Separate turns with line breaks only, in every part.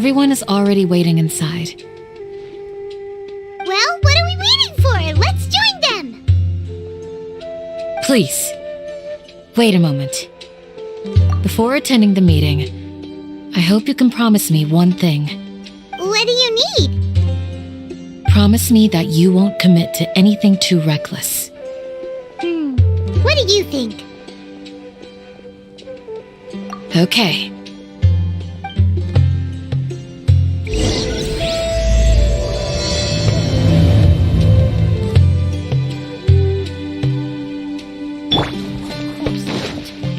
Everyone is already waiting inside.
Well, what are we waiting for? Let's join them!
Please, wait a moment. Before attending the meeting, I hope you can promise me one thing.
What do you need?
Promise me that you won't commit to anything too reckless.
What do you think?
Okay.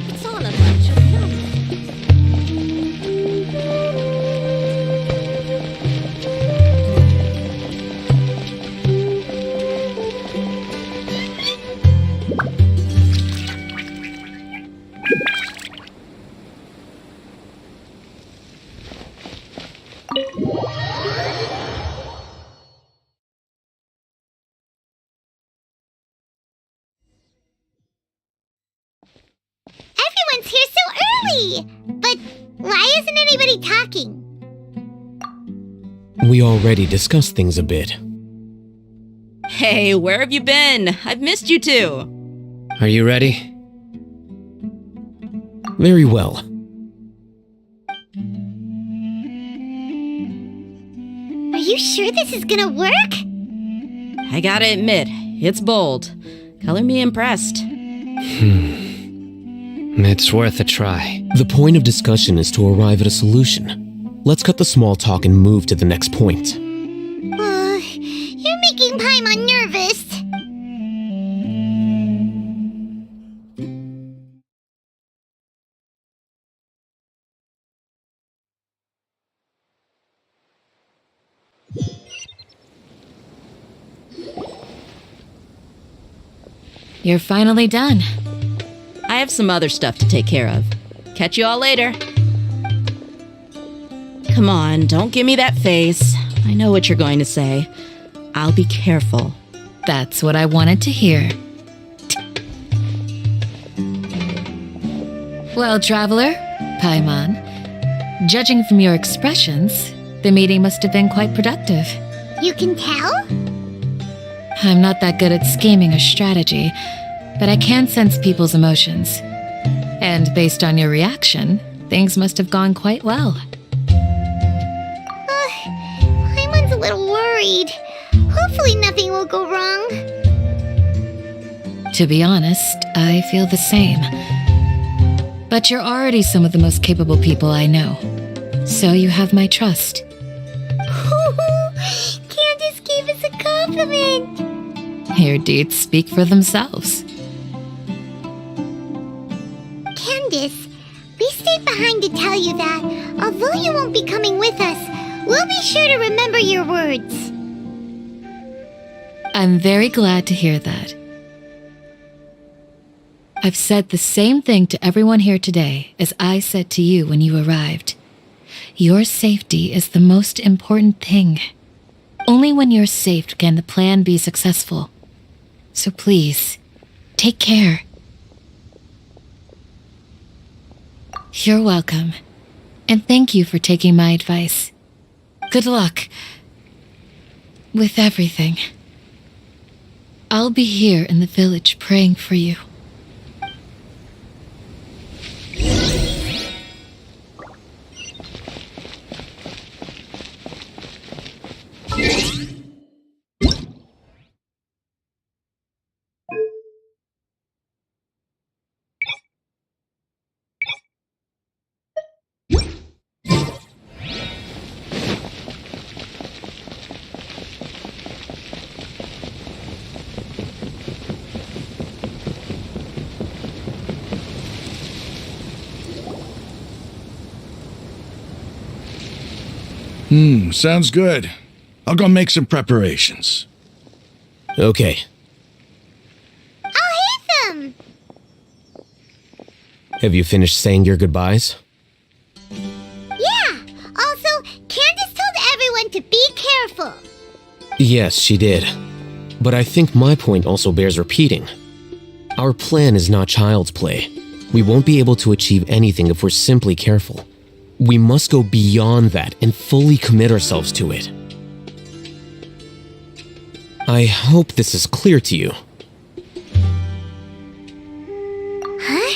It's all a bunch of nonsense. Everyone's here so early! But why isn't anybody talking?
We already discussed things a bit.
Hey, where have you been? I've missed you too.
Are you ready? Very well.
Are you sure this is gonna work?
I gotta admit, it's bold. Color me impressed.
It's worth a try. The point of discussion is to arrive at a solution. Let's cut the small talk and move to the next point.
You're making Paimon nervous.
You're finally done.
I have some other stuff to take care of. Catch you all later. Come on, don't give me that face. I know what you're going to say. I'll be careful.
That's what I wanted to hear. Well, traveler, Paimon, judging from your expressions, the meeting must have been quite productive.
You can tell?
I'm not that good at scheming or strategy, but I can sense people's emotions. And based on your reaction, things must have gone quite well.
Paimon's a little worried. Hopefully nothing will go wrong.
To be honest, I feel the same. But you're already some of the most capable people I know, so you have my trust.
Candace gave us a compliment.
Your deeds speak for themselves.
Candace, we stayed behind to tell you that, although you won't be coming with us, we'll be sure to remember your words.
I'm very glad to hear that. I've said the same thing to everyone here today as I said to you when you arrived. Your safety is the most important thing. Only when you're safe can the plan be successful. So please, take care. You're welcome. And thank you for taking my advice. Good luck with everything. I'll be here in the village praying for you.
Sounds good. I'll go make some preparations.
Okay.
I'll hate them!
Have you finished saying your goodbyes?
Yeah! Also, Candace told everyone to be careful.
Yes, she did. But I think my point also bears repeating. Our plan is not child's play. We won't be able to achieve anything if we're simply careful. We must go beyond that and fully commit ourselves to it. I hope this is clear to you.
Huh?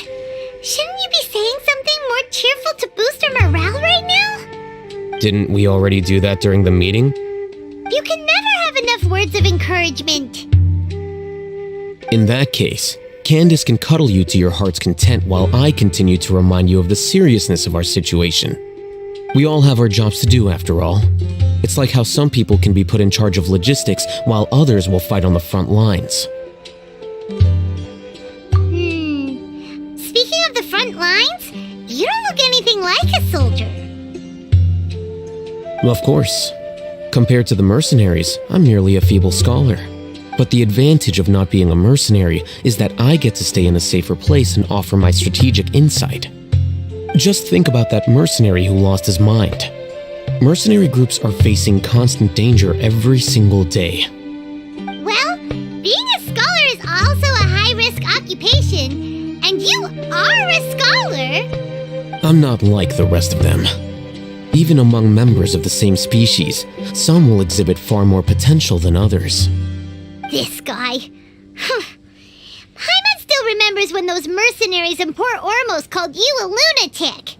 Shouldn't you be saying something more cheerful to boost our morale right now?
Didn't we already do that during the meeting?
You can never have enough words of encouragement.
In that case, Candace can cuddle you to your heart's content while I continue to remind you of the seriousness of our situation. We all have our jobs to do after all. It's like how some people can be put in charge of logistics while others will fight on the front lines.
Speaking of the front lines, you don't look anything like a soldier.
Of course. Compared to the mercenaries, I'm merely a feeble scholar. But the advantage of not being a mercenary is that I get to stay in a safer place and offer my strategic insight. Just think about that mercenary who lost his mind. Mercenary groups are facing constant danger every single day.
Well, being a scholar is also a high-risk occupation, and you are a scholar.
I'm not like the rest of them. Even among members of the same species, some will exhibit far more potential than others.
This guy. Paimon still remembers when those mercenaries in Port Ormos called you a lunatic.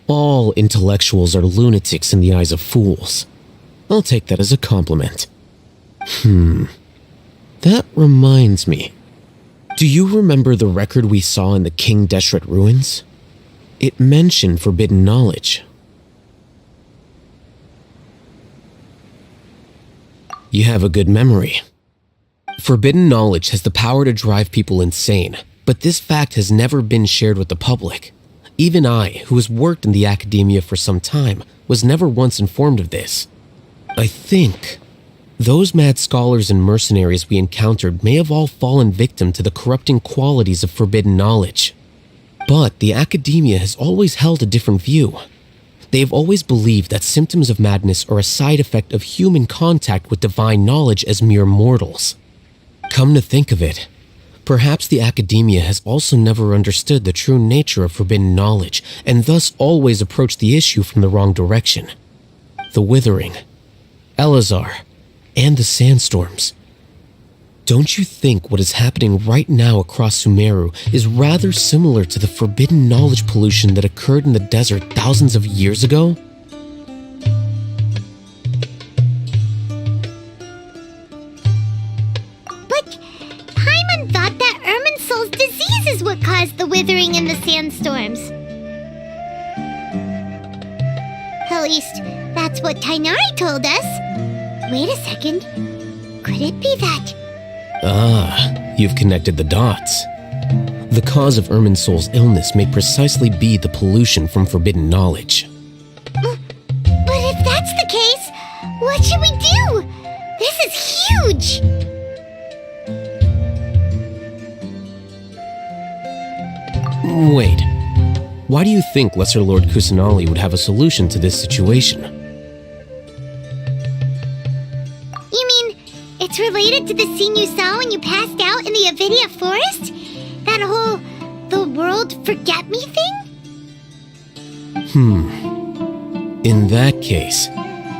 All intellectuals are lunatics in the eyes of fools. I'll take that as a compliment. That reminds me. Do you remember the record we saw in the King Deshret ruins? It mentioned forbidden knowledge. You have a good memory. Forbidden knowledge has the power to drive people insane, but this fact has never been shared with the public. Even I, who has worked in the academia for some time, was never once informed of this. I think those mad scholars and mercenaries we encountered may have all fallen victim to the corrupting qualities of forbidden knowledge. But the academia has always held a different view. They have always believed that symptoms of madness are a side effect of human contact with divine knowledge as mere mortals. Come to think of it, perhaps the academia has also never understood the true nature of forbidden knowledge and thus always approached the issue from the wrong direction. The Withering, Elazar, and the sandstorms. Don't you think what is happening right now across Sumeru is rather similar to the forbidden knowledge pollution that occurred in the desert thousands of years ago?
But Paimon thought that Irminsul's disease is what caused the withering and the sandstorms. At least, that's what Tainari told us. Wait a second. Could it be that...
Ah, you've connected the dots. The cause of Irminsul's illness may precisely be the pollution from forbidden knowledge.
But if that's the case, what should we do? This is huge!
Wait, why do you think Lesser Lord Kusanali would have a solution to this situation?
You mean, it's related to the scene you saw when you passed out in the Avidia Forest? That whole, the world forget me thing?
In that case,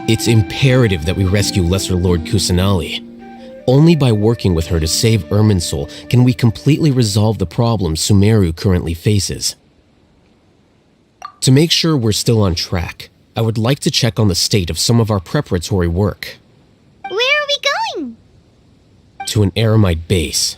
it's imperative that we rescue Lesser Lord Kusanali. Only by working with her to save Irminsul can we completely resolve the problems Sumeru currently faces. To make sure we're still on track, I would like to check on the state of some of our preparatory work.
Where are we going?
To an Eremite base.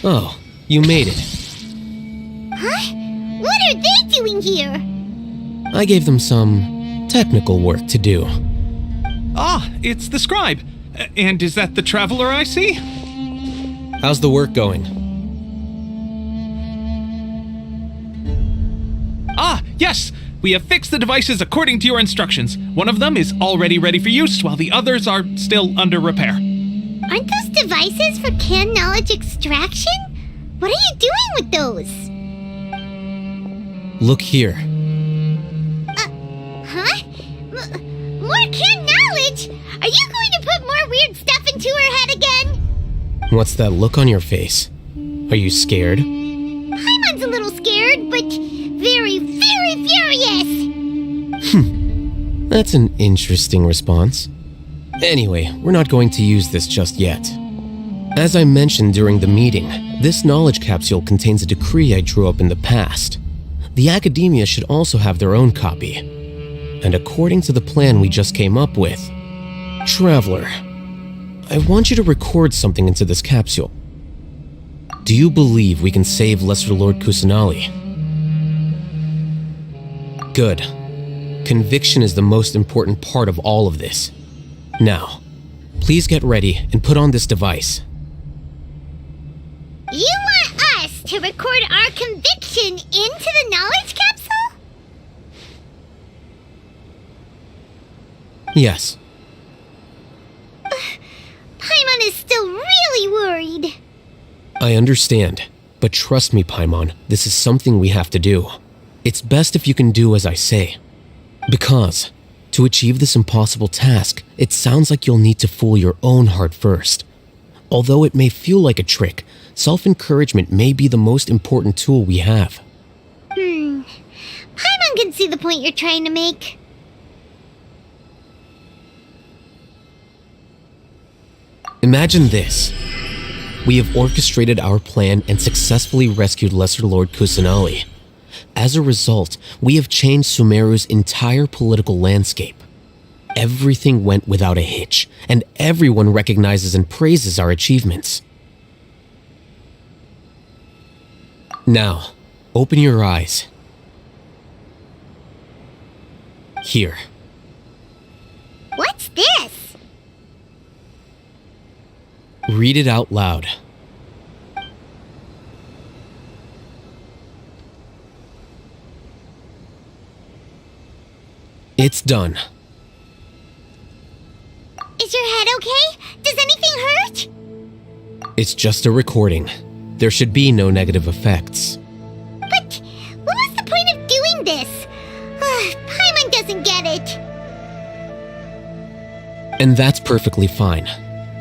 Oh, you made it.
Huh? What are they doing doing here?
I gave them some technical work to do.
Ah, it's the scribe. And is that the traveler I see?
How's the work going?
Ah, yes! We have fixed the devices according to your instructions. One of them is already ready for use, while the others are still under repair.
Aren't those devices for canned knowledge extraction? What are you doing with those?
Look here.
Huh? More canned knowledge? Are you going to put more weird stuff into her head again?
What's that look on your face? Are you scared?
Paimon's a little scared, but very, very furious!
That's an interesting response. Anyway, we're not going to use this just yet. As I mentioned during the meeting, this knowledge capsule contains a decree I drew up in the past. The academia should also have their own copy. And according to the plan we just came up with, Traveler, I want you to record something into this capsule. Do you believe we can save Lesser Lord Kusanali? Good. Conviction is the most important part of all of this. Now, please get ready and put on this device.
You want us to record our conviction into the knowledge capsule?
Yes.
Paimon is still really worried.
I understand, but trust me, Paimon, this is something we have to do. It's best if you can do as I say. Because, to achieve this impossible task, it sounds like you'll need to fool your own heart first. Although it may feel like a trick, self-encouragement may be the most important tool we have.
Paimon can see the point you're trying to make.
Imagine this. We have orchestrated our plan and successfully rescued Lesser Lord Kusanali. As a result, we have changed Sumeru's entire political landscape. Everything went without a hitch, and everyone recognizes and praises our achievements. Now, open your eyes. Here.
What's this?
Read it out loud. It's done.
Is your head okay? Does anything hurt?
It's just a recording. There should be no negative effects.
But what was the point of doing this? Paimon doesn't get it.
And that's perfectly fine.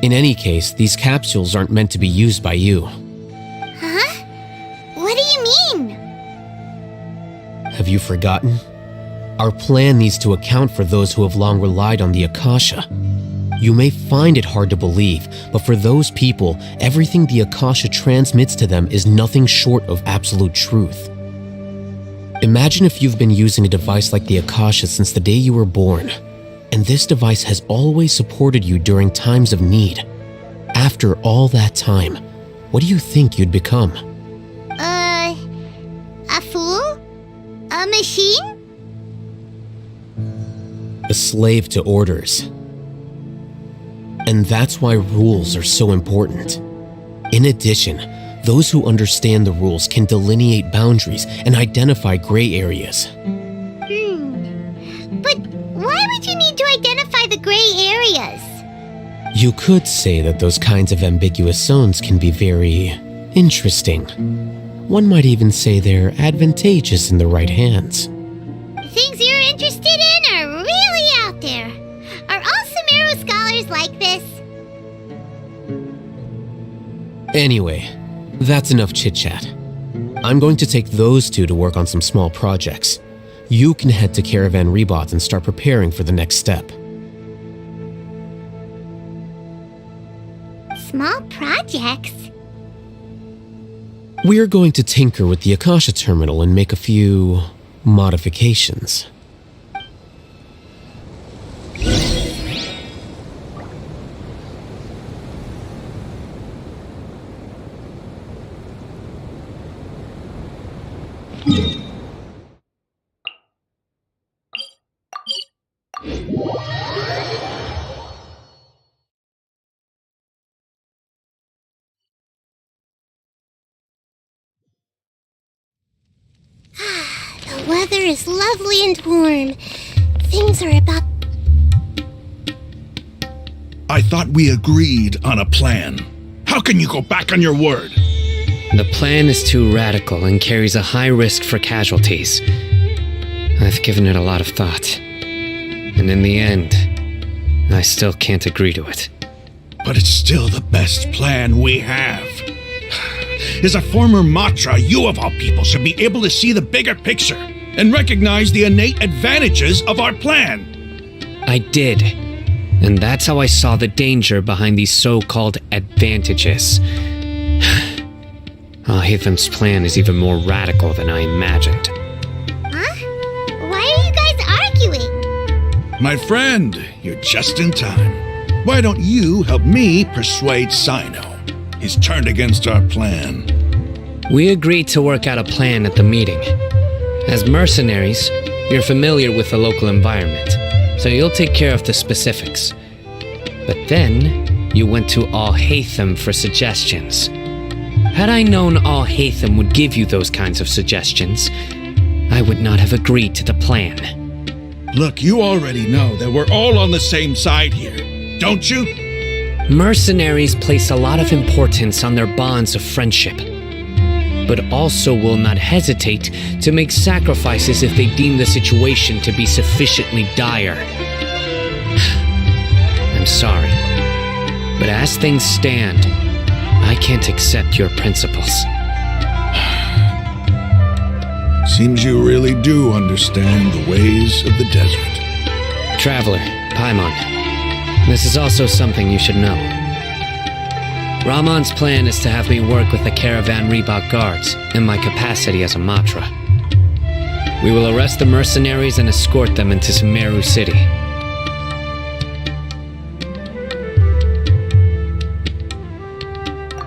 In any case, these capsules aren't meant to be used by you.
Huh? What do you mean?
Have you forgotten? Our plan needs to account for those who have long relied on the Akasha. You may find it hard to believe, but for those people, everything the Akasha transmits to them is nothing short of absolute truth. Imagine if you've been using a device like the Akasha since the day you were born, and this device has always supported you during times of need. After all that time, what do you think you'd become?
A fool? A machine?
A slave to orders. And that's why rules are so important. In addition, those who understand the rules can delineate boundaries and identify gray areas.
But why would you need to identify the gray areas?
You could say that those kinds of ambiguous zones can be very interesting. One might even say they're advantageous in the right hands.
Things you're interested in are really out there. Are all Sumeru scholars like this?
Anyway, that's enough chit-chat. I'm going to take those two to work on some small projects. You can head to Caravan Rebot and start preparing for the next step.
Small projects?
We're going to tinker with the Akasha terminal and make a few modifications.
is lovely and warm. Things are about...
I thought we agreed on a plan. How can you go back on your word?
The plan is too radical and carries a high risk for casualties. I've given it a lot of thought. And in the end, I still can't agree to it.
But it's still the best plan we have. As a former Matra, you of all people should be able to see the bigger picture and recognize the innate advantages of our plan.
I did. And that's how I saw the danger behind these so-called advantages. Al-Haytham's plan is even more radical than I imagined.
Huh? Why are you guys arguing?
My friend, you're just in time. Why don't you help me persuade Sino? He's turned against our plan.
We agreed to work out a plan at the meeting. As mercenaries, you're familiar with the local environment, so you'll take care of the specifics. But then, you went to Al-Haytham for suggestions. Had I known Al-Haytham would give you those kinds of suggestions, I would not have agreed to the plan.
Look, you already know that we're all on the same side here, don't you?
Mercenaries place a lot of importance on their bonds of friendship, but also will not hesitate to make sacrifices if they deem the situation to be sufficiently dire. I'm sorry, but as things stand, I can't accept your principles.
Seems you really do understand the ways of the desert.
Traveler, Paimon, this is also something you should know. Rahman's plan is to have me work with the Caravan Reebok guards in my capacity as a Matra. We will arrest the mercenaries and escort them into Meru City.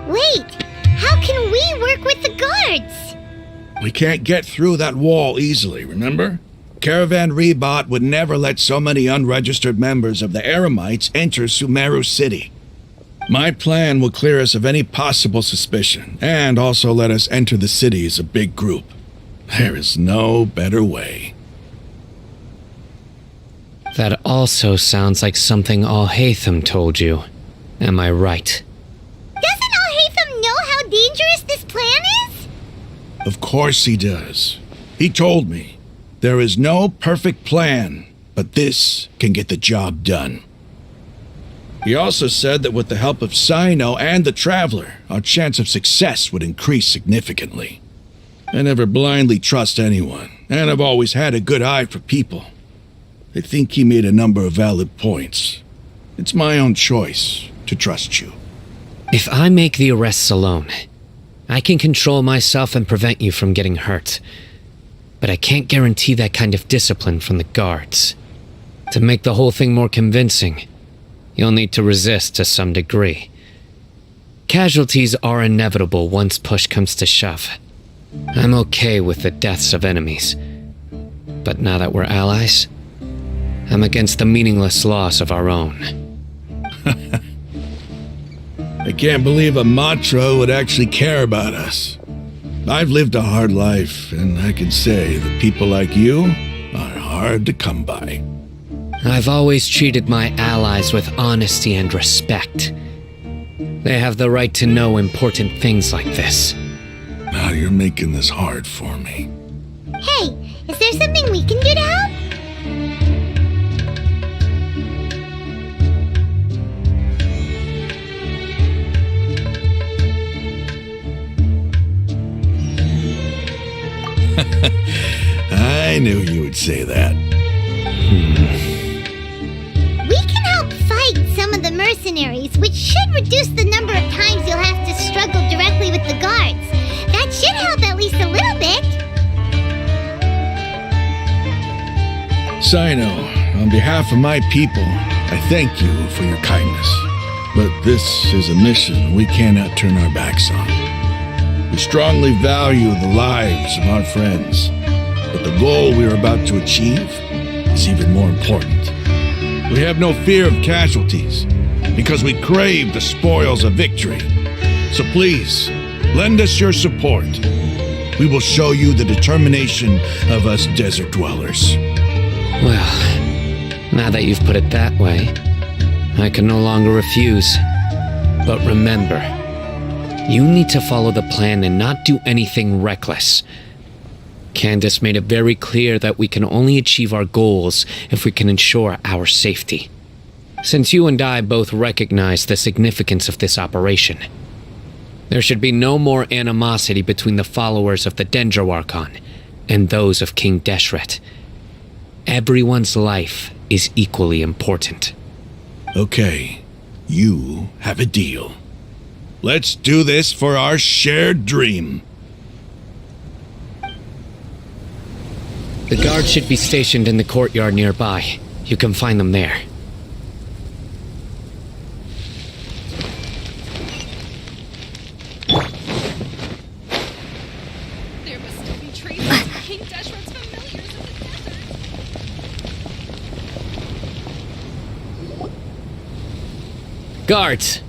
Wait, how can we work with the guards?
We can't get through that wall easily, remember? Caravan Reebok would never let so many unregistered members of the Eremites enter Sumeru City. My plan will clear us of any possible suspicion, and also let us enter the city as a big group. There is no better way.
That also sounds like something Al-Haytham told you. Am I right?
Doesn't Al-Haytham know how dangerous this plan is?
Of course he does. He told me, there is no perfect plan, but this can get the job done. He also said that with the help of Sino and the Traveler, our chance of success would increase significantly. I never blindly trust anyone, and I've always had a good eye for people. I think he made a number of valid points. It's my own choice to trust you.
If I make the arrests alone, I can control myself and prevent you from getting hurt. But I can't guarantee that kind of discipline from the guards. To make the whole thing more convincing, you'll need to resist to some degree. Casualties are inevitable once push comes to shove. I'm okay with the deaths of enemies. But now that we're allies, I'm against the meaningless loss of our own.
I can't believe a Matra would actually care about us. I've lived a hard life, and I can say that people like you are hard to come by.
I've always treated my allies with honesty and respect. They have the right to know important things like this.
Now you're making this hard for me.
Hey, is there something we can do to help?
I knew you would say that.
We can help fight some of the mercenaries, which should reduce the number of times you'll have to struggle directly with the guards. That should help at least a little bit.
Sino, on behalf of my people, I thank you for your kindness. But this is a mission we cannot turn our backs on. We strongly value the lives of our friends, but the goal we are about to achieve is even more important. We have no fear of casualties, because we crave the spoils of victory. So please, lend us your support. We will show you the determination of us desert dwellers.
Well, now that you've put it that way, I can no longer refuse. But remember, you need to follow the plan and not do anything reckless. Candace made it very clear that we can only achieve our goals if we can ensure our safety. Since you and I both recognize the significance of this operation, there should be no more animosity between the followers of the Dendroarchon and those of King Deshret. Everyone's life is equally important.
Okay, you have a deal. Let's do this for our shared dream.
The guards should be stationed in the courtyard nearby. You can find them there.
There must still be traces of King Deshret's familiars in the desert.
Guards!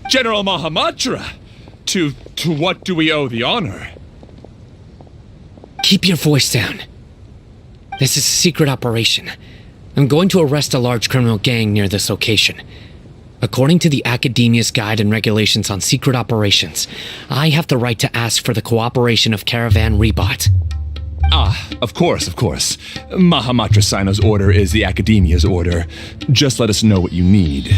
General Mahamatra! To what do we owe the honor?
Keep your voice down. This is a secret operation. I'm going to arrest a large criminal gang near this location. According to the Academia's Guide and Regulations on Secret Operations, I have the right to ask for the cooperation of Caravan Rebot.
Ah, of course. Mahamatra Sino's order is the Academia's order. Just let us know what you need.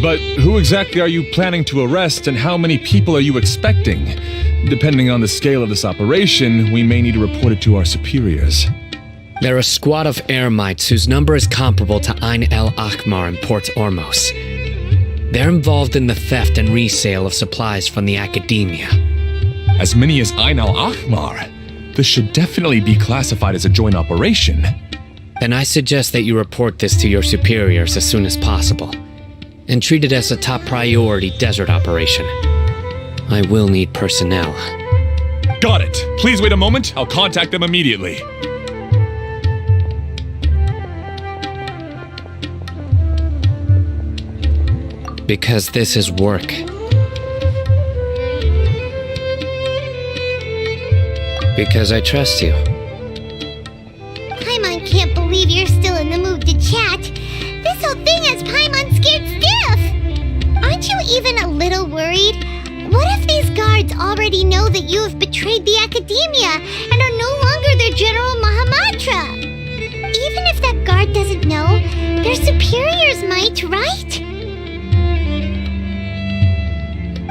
But who exactly are you planning to arrest, and how many people are you expecting? Depending on the scale of this operation, we may need to report it to our superiors.
They're a squad of Eremites whose number is comparable to Ain el Akhmar in Port Ormos. They're involved in the theft and resale of supplies from the Academia.
As many as Ain al Akhmar? This should definitely be classified as a joint operation.
Then I suggest that you report this to your superiors as soon as possible, and treat it as a top priority desert operation. I will need personnel.
Got it. Please wait a moment. I'll contact them immediately.
Because this is work. Because I trust you.
Paimon can't believe you're still in the mood to chat. This whole thing has Paimon scared stiff. Aren't you even a little worried? What if these guards already know that you have betrayed the Academia and are no longer their General Mahamatra? Even if that guard doesn't know, their superiors might, right?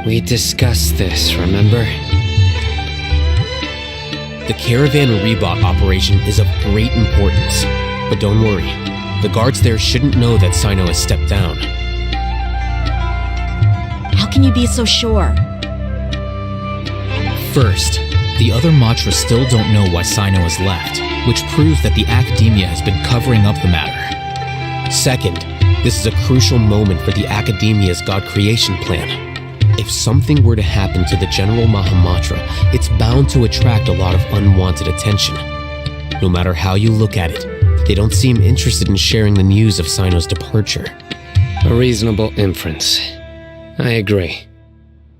We discussed this, remember?
The Caravan Rebot operation is of great importance. But don't worry, the guards there shouldn't know that Sino has stepped down.
How can you be so sure?
First, the other Matras still don't know why Sino has left, which proves that the Academia has been covering up the matter.
Second, this is a crucial moment for the Academia's God creation plan. If something were to happen to the General Mahamatra, it's bound to attract a lot of unwanted attention. No matter how you look at it, they don't seem interested in sharing the news of Sino's departure.
A reasonable inference. I agree.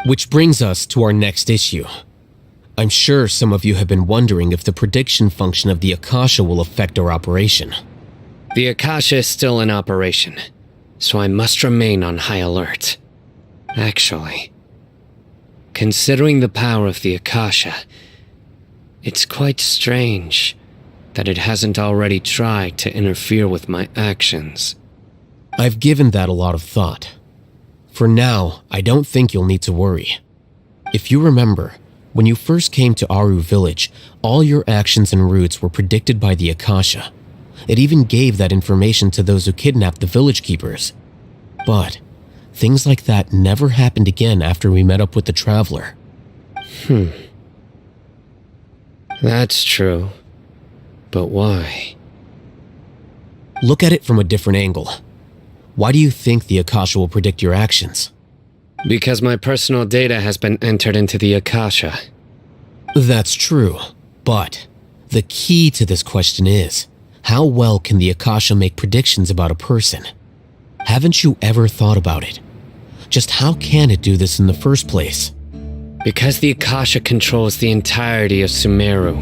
Which brings us to our next issue. I'm sure some of you have been wondering if the prediction function of the Akasha will affect our operation.
The Akasha is still in operation, so I must remain on high alert. Actually, considering the power of the Akasha, it's quite strange that it hasn't already tried to interfere with my actions.
I've given that a lot of thought. For now, I don't think you'll need to worry. If you remember, when you first came to Aru Village, all your actions and routes were predicted by the Akasha. It even gave that information to those who kidnapped the village keepers. But things like that never happened again after we met up with the Traveler.
That's true. But why?
Look at it from a different angle. Why do you think the Akasha will predict your actions?
Because my personal data has been entered into the Akasha.
That's true, but the key to this question is, how well can the Akasha make predictions about a person? Haven't you ever thought about it? Just how can it do this in the first place?
Because the Akasha controls the entirety of Sumeru.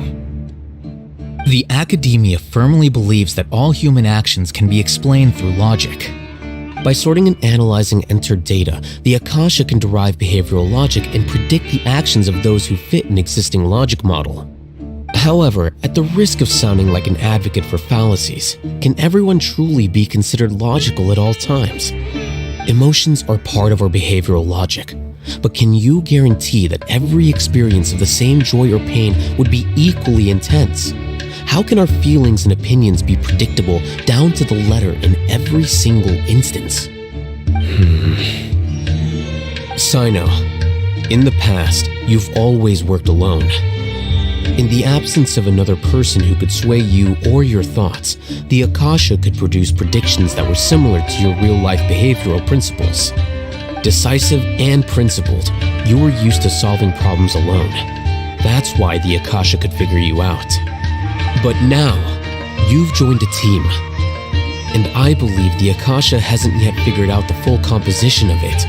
The academia firmly believes that all human actions can be explained through logic.
By sorting and analyzing entered data, the Akasha can derive behavioral logic and predict the actions of those who fit an existing logic model. However, at the risk of sounding like an advocate for fallacies, can everyone truly be considered logical at all times? Emotions are part of our behavioral logic, but can you guarantee that every experience of the same joy or pain would be equally intense? How can our feelings and opinions be predictable down to the letter in every single instance? Sino, in the past, you've always worked alone. In the absence of another person who could sway you or your thoughts, the Akasha could produce predictions that were similar to your real-life behavioral principles. Decisive and principled, you were used to solving problems alone. That's why the Akasha could figure you out. But now, you've joined a team. And I believe the Akasha hasn't yet figured out the full composition of it.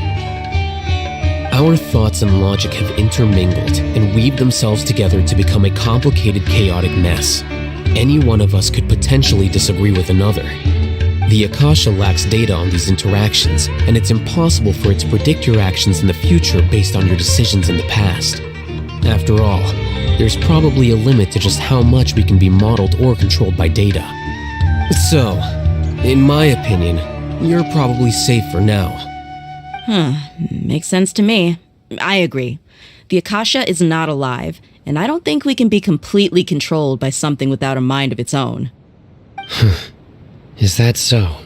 Our thoughts and logic have intermingled and weaved themselves together to become a complicated, chaotic mess. Any one of us could potentially disagree with another. The Akasha lacks data on these interactions, and it's impossible for it to predict your actions in the future based on your decisions in the past. After all, there's probably a limit to just how much we can be modeled or controlled by data. So, in my opinion, you're probably safe for now.
Makes sense to me. I agree. The Akasha is not alive, and I don't think we can be completely controlled by something without a mind of its own.
Is that so?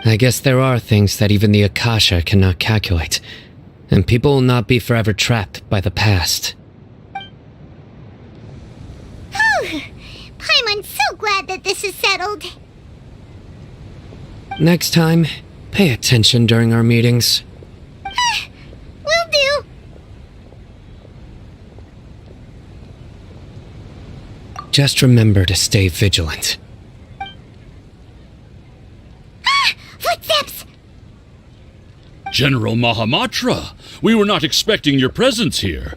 I guess there are things that even the Akasha cannot calculate, and people will not be forever trapped by the past.
I'm so glad that this is settled.
Next time, pay attention during our meetings.
Will do.
Just remember to stay vigilant.
Footsteps!
General Mahamatra, we were not expecting your presence here.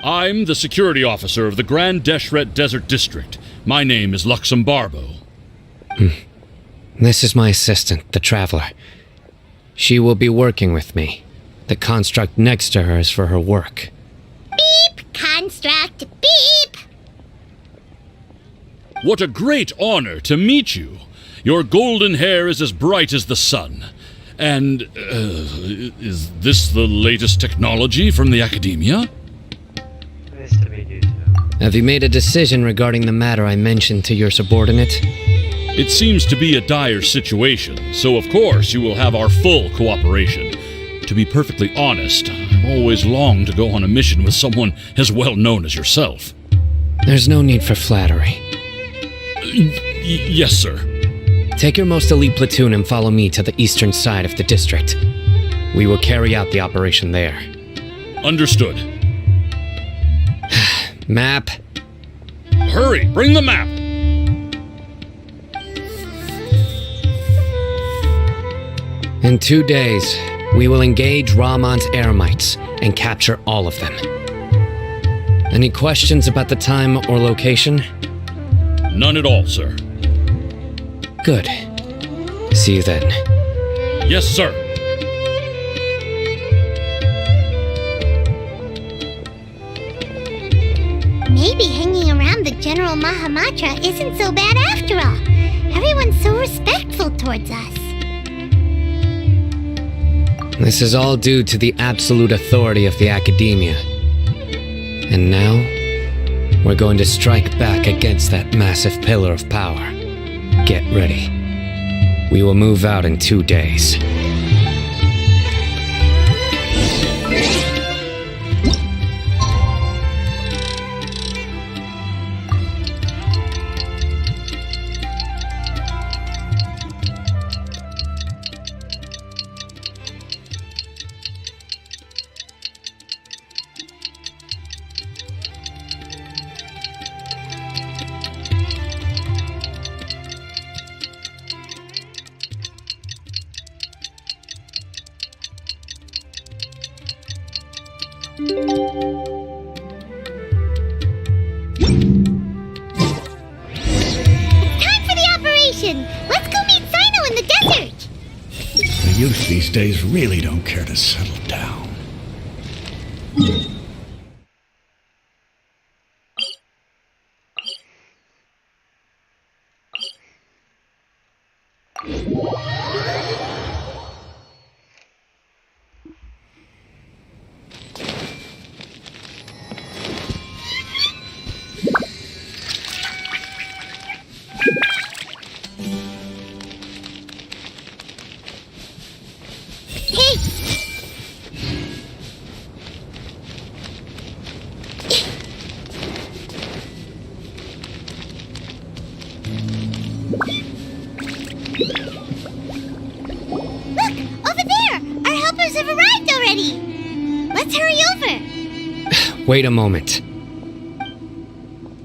I'm the security officer of the Grand Deshret Desert District. My name is Luxembarbo.
This is my assistant, the Traveler. She will be working with me. The construct next to her is for her work.
Beep! Construct, beep!
What a great honor to meet you. Your golden hair is as bright as the sun. And, is this the latest technology from the Academia?
Have you made a decision regarding the matter I mentioned to your subordinate?
It seems to be a dire situation, so of course you will have our full cooperation. To be perfectly honest, I've always longed to go on a mission with someone as well known as yourself.
There's no need for flattery.
Yes, sir.
Take your most elite platoon and follow me to the eastern side of the district. We will carry out the operation there.
Understood.
Map.
Hurry, bring the map!
In 2 days, we will engage Rahman's Eremites and capture all of them. Any questions about the time or location?
None at all, sir.
Good. See you then.
Yes, sir.
Maybe hanging around the General Mahamatra isn't so bad after all. Everyone's so respectful towards us.
This is all due to the absolute authority of the Academia. And now, we're going to strike back against that massive pillar of power. Get ready. We will move out in 2 days.
Time for the operation! Let's go meet Sino in the desert!
The youth these days really don't care to settle down.
Hey! Look! Over there! Our helpers have arrived already! Let's hurry over!
Wait a moment.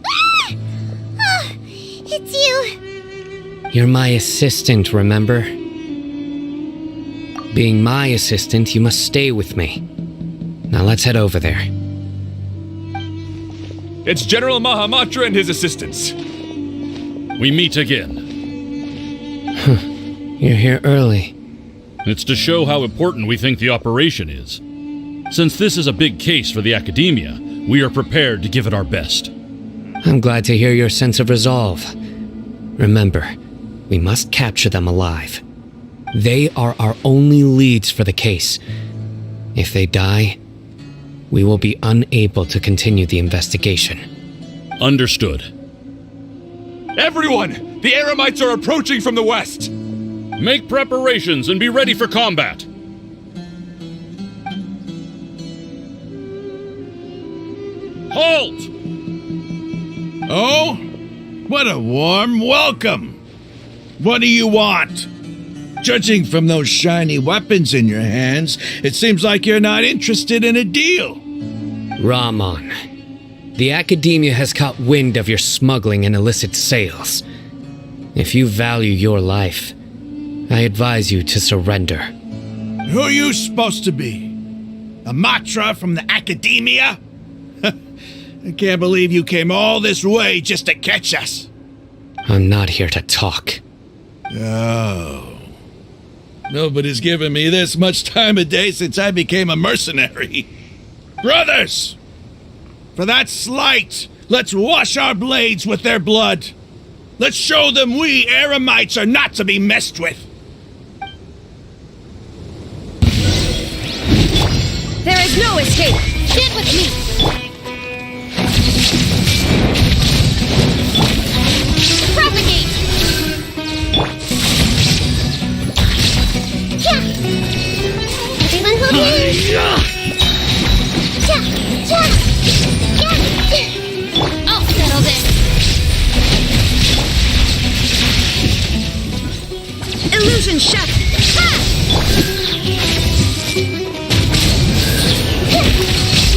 Ah! Oh, it's you!
You're my assistant, remember? Being my assistant, you must stay with me. Now let's head over there.
It's General Mahamatra and his assistants.
We meet again.
You're here early.
It's to show how important we think the operation is. Since this is a big case for the Academia, we are prepared to give it our best.
I'm glad to hear your sense of resolve. Remember, we must capture them alive. They are our only leads for the case. If they die, we will be unable to continue the investigation.
Understood.
Everyone! The Eremites are approaching from the west!
Make preparations and be ready for combat. Halt!
Oh? What a warm welcome! What do you want? Judging from those shiny weapons in your hands, it seems like you're not interested in a deal.
Rahman, the Academia has caught wind of your smuggling and illicit sales. If you value your life, I advise you to surrender.
Who are you supposed to be? A Matra from the Academia? I can't believe you came all this way just to catch us.
I'm not here to talk.
Oh. Nobody's given me this much time of day since I became a mercenary. Brothers! For that slight, let's wash our blades with their blood. Let's show them we Eremites are not to be messed with.
There is no escape! Stand with me! Propagate!
Yeah! Everyone hold hands! Yeah! Yeah! Yeah!
I'll settle this! Illusion shut!
Ha!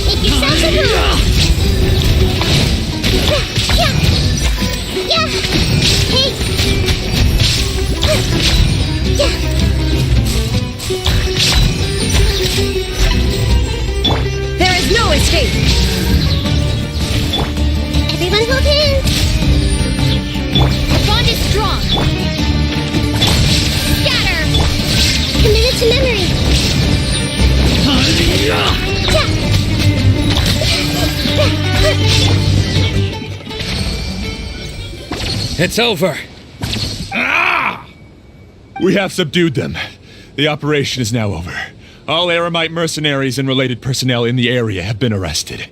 Make yourselves at home! Yeah! Yeah! Hey! Yeah!
There is no escape!
Everyone hold hands!
The bond is strong! Scatter!
Committed to memory! Yeah!
It's over.
We have subdued them. The operation is now over. All Eremite mercenaries and related personnel in the area have been arrested.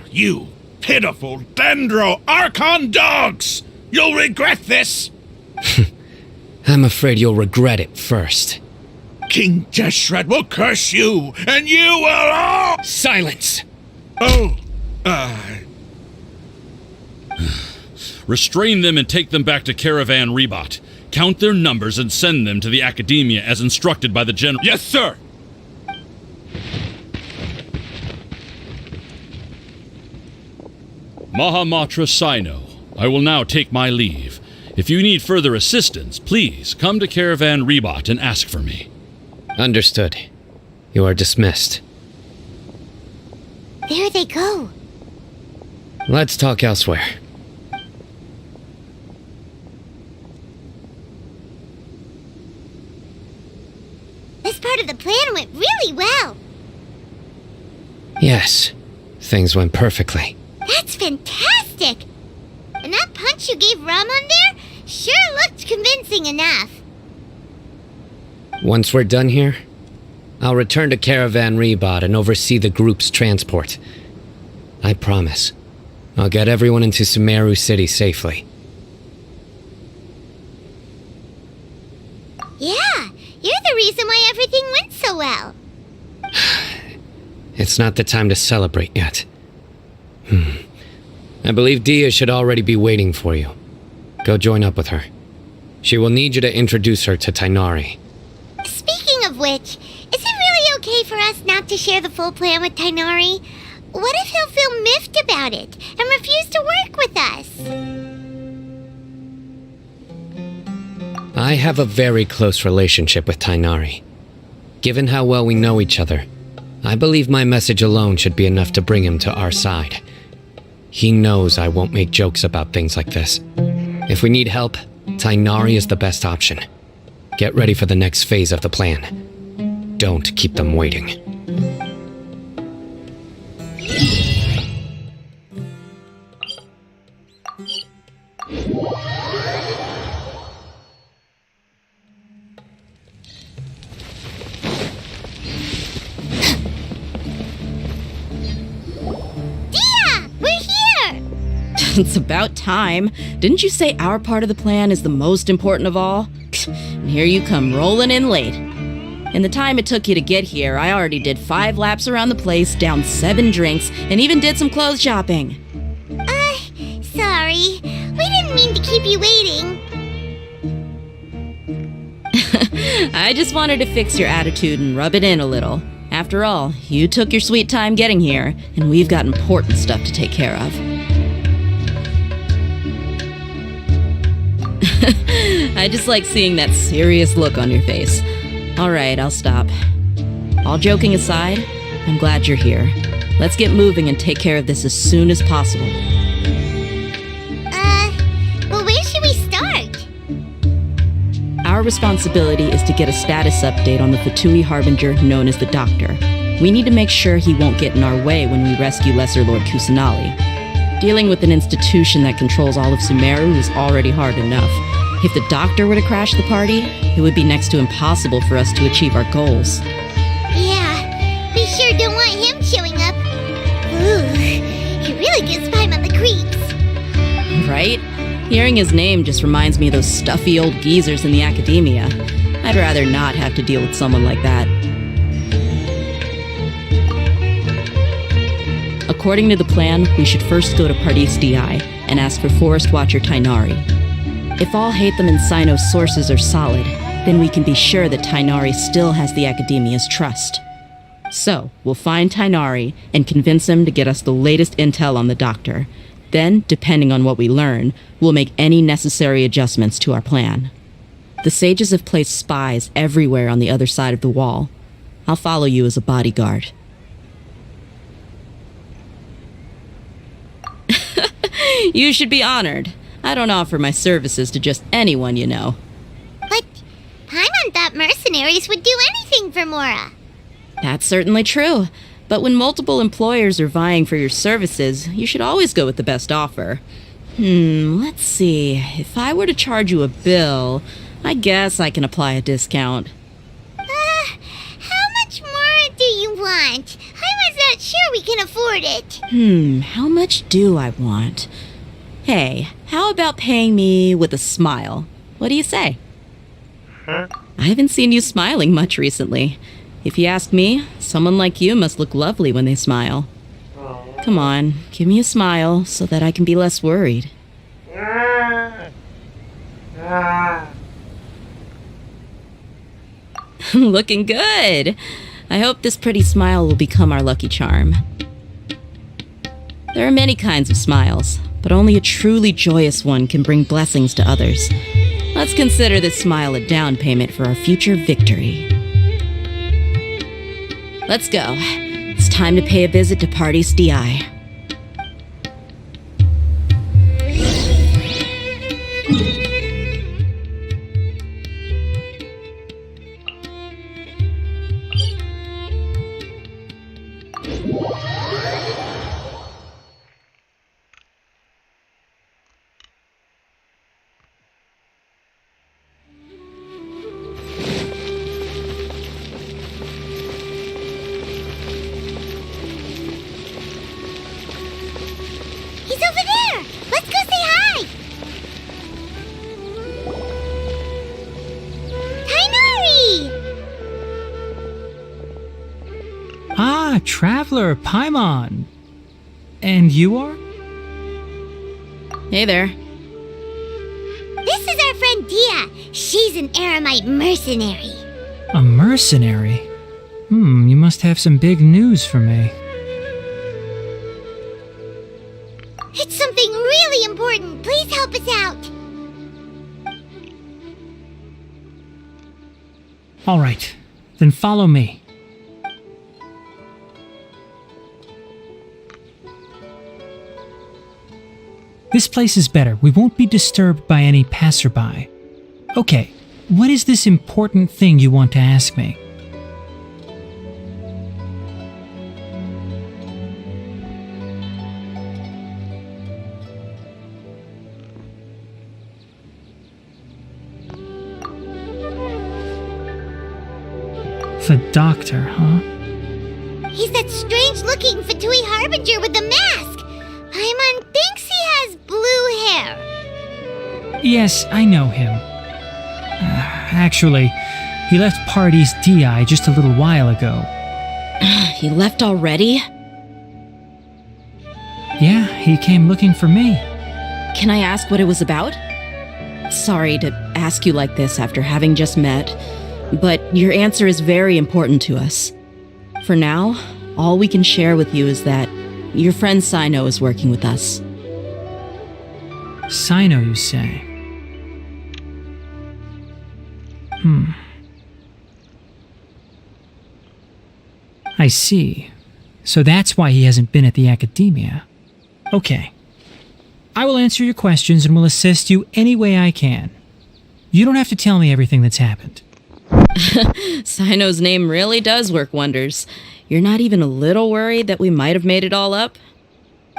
You pitiful Dendro Archon dogs! You'll regret this!
I'm afraid you'll regret it first.
King Deshret will curse you, and you will all...
Silence!
Oh,
Restrain them and take them back to Caravan Rebot. Count their numbers and send them to the Academia as instructed by the General.
Yes, sir!
Mahamatra Sino, I will now take my leave. If you need further assistance, please come to Caravan Rebot and ask for me.
Understood. You are dismissed.
There they go.
Let's talk elsewhere.
This part of the plan went really well.
Yes, things went perfectly.
That's fantastic! And that punch you gave Ramon there sure looked convincing enough.
Once we're done here, I'll return to Caravan Rebot and oversee the group's transport. I promise. I'll get everyone into Sumeru City safely.
Yeah, you're the reason why everything went so well.
It's not the time to celebrate yet. I believe Dia should already be waiting for you. Go join up with her. She will need you to introduce her to Tainari.
Speaking of which, is it really okay for us not to share the full plan with Tainari? What if he'll feel miffed about it and refuse to work with us?
I have a very close relationship with Tainari. Given how well we know each other, I believe my message alone should be enough to bring him to our side. He knows I won't make jokes about things like this. If we need help, Tainari is the best option. Get ready for the next phase of the plan. Don't keep them waiting.
It's about time. Didn't you say our part of the plan is the most important of all? And here you come rolling in late. In the time it took you to get here, I already did 5 laps around the place, downed 7 drinks, and even did some clothes shopping.
Sorry. We didn't mean to keep you waiting.
I just wanted to fix your attitude and rub it in a little. After all, you took your sweet time getting here, and we've got important stuff to take care of. I just like seeing that serious look on your face. Alright, I'll stop. All joking aside, I'm glad you're here. Let's get moving and take care of this as soon as possible.
Well, where should we start?
Our responsibility is to get a status update on the Fatui Harbinger known as the Doctor. We need to make sure he won't get in our way when we rescue Lesser Lord Kusanali. Dealing with an institution that controls all of Sumeru is already hard enough. If the Doctor were to crash the party, it would be next to impossible for us to achieve our goals.
Yeah, we sure don't want him showing up. Ooh, he really gives Paimon the creeps.
Right? Hearing his name just reminds me of those stuffy old geezers in the academia. I'd rather not have to deal with someone like that. According to the plan, we should first go to Pardis Di and ask for Forest Watcher Tainari. If all Hatham and Sino's sources are solid, then we can be sure that Tainari still has the Academia's trust. So, we'll find Tainari and convince him to get us the latest intel on the Doctor. Then, depending on what we learn, we'll make any necessary adjustments to our plan. The sages have placed spies everywhere on the other side of the wall. I'll follow you as a bodyguard. You should be honored. I don't offer my services to just anyone you know.
But Paimon thought mercenaries would do anything for Mora.
That's certainly true. But when multiple employers are vying for your services, you should always go with the best offer. Let's see. If I were to charge you a bill, I guess I can apply a discount.
How much more do you want? I was not sure we can afford it.
How much do I want? Hey, how about paying me with a smile? What do you say? I haven't seen you smiling much recently. If you ask me, someone like you must look lovely when they smile. Come on, give me a smile so that I can be less worried. Looking good! I hope this pretty smile will become our lucky charm. There are many kinds of smiles, but only a truly joyous one can bring blessings to others. Let's consider this smile a down payment for our future victory. Let's go. It's time time to pay a visit to Party's DI.
He's over there! Let's go say hi! Tainari!
Ah, Traveler, Paimon. And you are?
Hey there.
This is our friend Dia. She's an Aramite mercenary.
A mercenary? You must have some big news for me.
It's something really important. Please help us out.
All right, then follow me. This place is better. We won't be disturbed by any passerby. Okay, what is this important thing you want to ask me? The doctor, huh?
He's that strange-looking Fatui Harbinger with the mask. Paimon thinks he has blue hair.
Yes, I know him. Actually, he left Party's DI just a little while ago.
He left already?
Yeah, he came looking for me.
Can I ask what it was about? Sorry to ask you like this after having just met, but your answer is very important to us. For now, all we can share with you is that your friend Sino is working with us.
Sino, you say? I see. So that's why he hasn't been at the academia. Okay. I will answer your questions and will assist you any way I can. You don't have to tell me everything that's happened.
Sino's name really does work wonders. You're not even a little worried that we might have made it all up?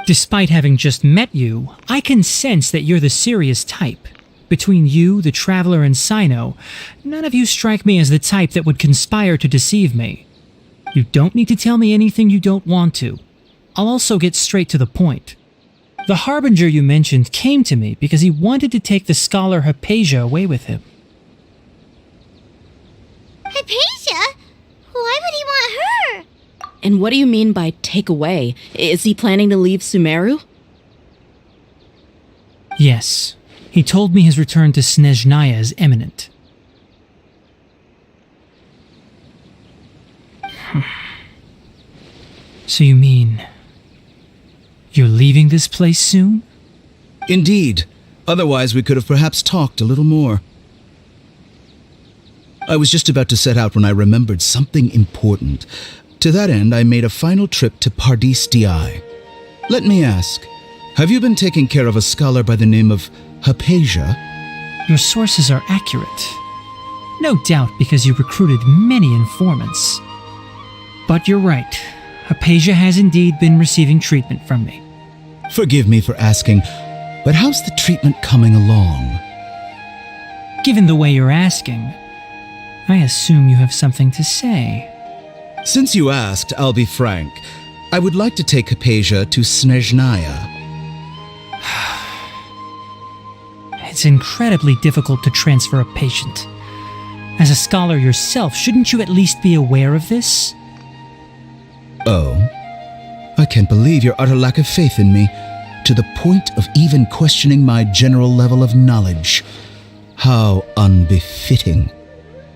Despite having just met you, I can sense that you're the serious type. Between you, the Traveler, and Sino, none of you strike me as the type that would conspire to deceive me. You don't need to tell me anything you don't want to. I'll also get straight to the point. The Harbinger you mentioned came to me because he wanted to take the scholar Hypatia away with him.
Hypatia? Why would he want her?
And what do you mean by take away? Is he planning to leave Sumeru?
Yes. He told me his return to Snezhnaya is imminent. So you mean you're leaving this place soon?
Indeed. Otherwise, we could have perhaps talked a little more. I was just about to set out when I remembered something important. To that end, I made a final trip to Pardis DI. Let me ask, have you been taking care of a scholar by the name of Hypatia?
Your sources are accurate. No doubt because you recruited many informants. But you're right. Hypatia has indeed been receiving treatment from me.
Forgive me for asking, but how's the treatment coming along?
Given the way you're asking, I assume you have something to say.
Since you asked, I'll be frank. I would like to take Hypatia to Snezhnaya.
It's incredibly difficult to transfer a patient. As a scholar yourself, shouldn't you at least be aware of this?
Oh, I can't believe your utter lack of faith in me, to the point of even questioning my general level of knowledge. How unbefitting.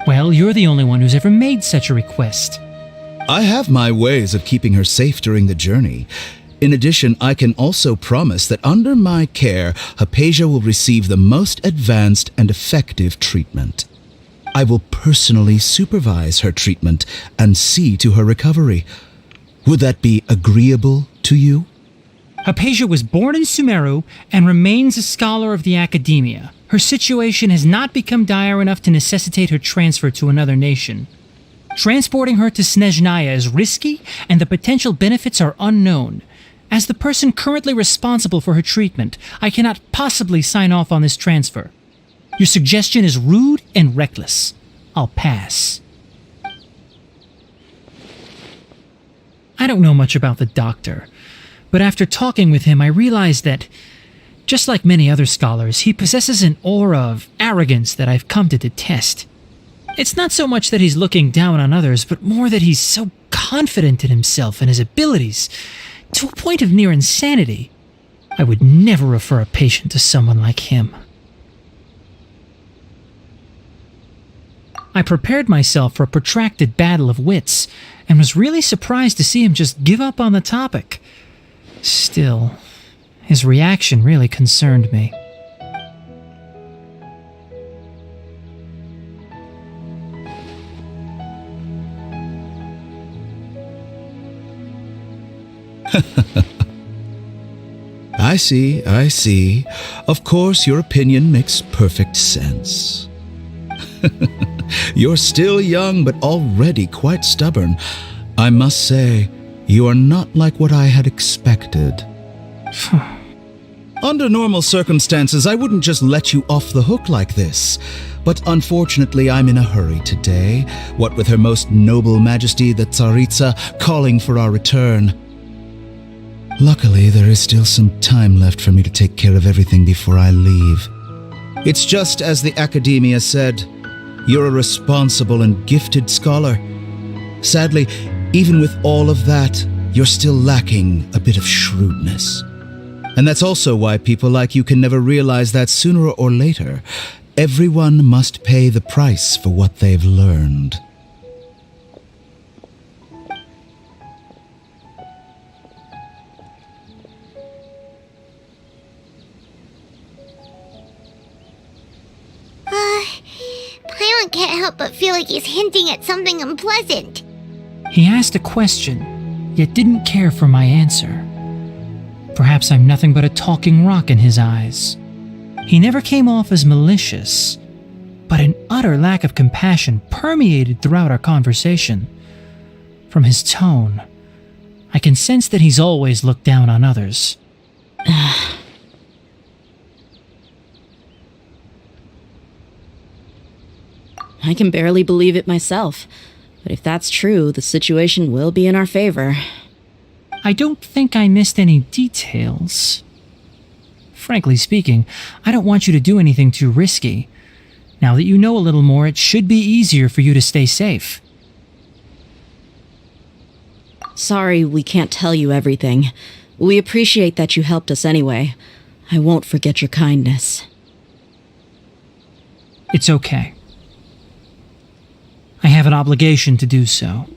Well, you're the only one who's ever made such a request.
I have my ways of keeping her safe during the journey. In addition, I can also promise that under my care, Hypatia will receive the most advanced and effective treatment. I will personally supervise her treatment and see to her recovery. Would that be agreeable to you?
Hypatia was born in Sumeru and remains a scholar of the academia. Her situation has not become dire enough to necessitate her transfer to another nation. Transporting her to Snezhnaya is risky, and the potential benefits are unknown. As the person currently responsible for her treatment, I cannot possibly sign off on this transfer. Your suggestion is rude and reckless. I'll pass. I don't know much about the doctor, but after talking with him, I realized that, just like many other scholars, he possesses an aura of arrogance that I've come to detest. It's not so much that he's looking down on others, but more that he's so confident in himself and his abilities, to a point of near insanity. I would never refer a patient to someone like him. I prepared myself for a protracted battle of wits, and was really surprised to see him just give up on the topic. Still, his reaction really concerned me.
I see. Of course, your opinion makes perfect sense. You're still young, but already quite stubborn. I must say, you are not like what I had expected. Under normal circumstances, I wouldn't just let you off the hook like this. But unfortunately, I'm in a hurry today, what with Her Most Noble Majesty the Tsaritsa calling for our return. Luckily, there is still some time left for me to take care of everything before I leave. It's just as the Academia said, you're a responsible and gifted scholar. Sadly, even with all of that, you're still lacking a bit of shrewdness. And that's also why people like you can never realize that sooner or later, everyone must pay the price for what they've learned.
Paimon can't help but feel like he's hinting at something unpleasant.
He asked a question, yet didn't care for my answer. Perhaps I'm nothing but a talking rock in his eyes. He never came off as malicious, but an utter lack of compassion permeated throughout our conversation. From his tone, I can sense that he's always looked down on others.
I can barely believe it myself, but if that's true, the situation will be in our favor.
I don't think I missed any details. Frankly speaking, I don't want you to do anything too risky. Now that you know a little more, it should be easier for you to stay safe.
Sorry we can't tell you everything. We appreciate that you helped us anyway. I won't forget your kindness.
It's okay. I have an obligation to do so.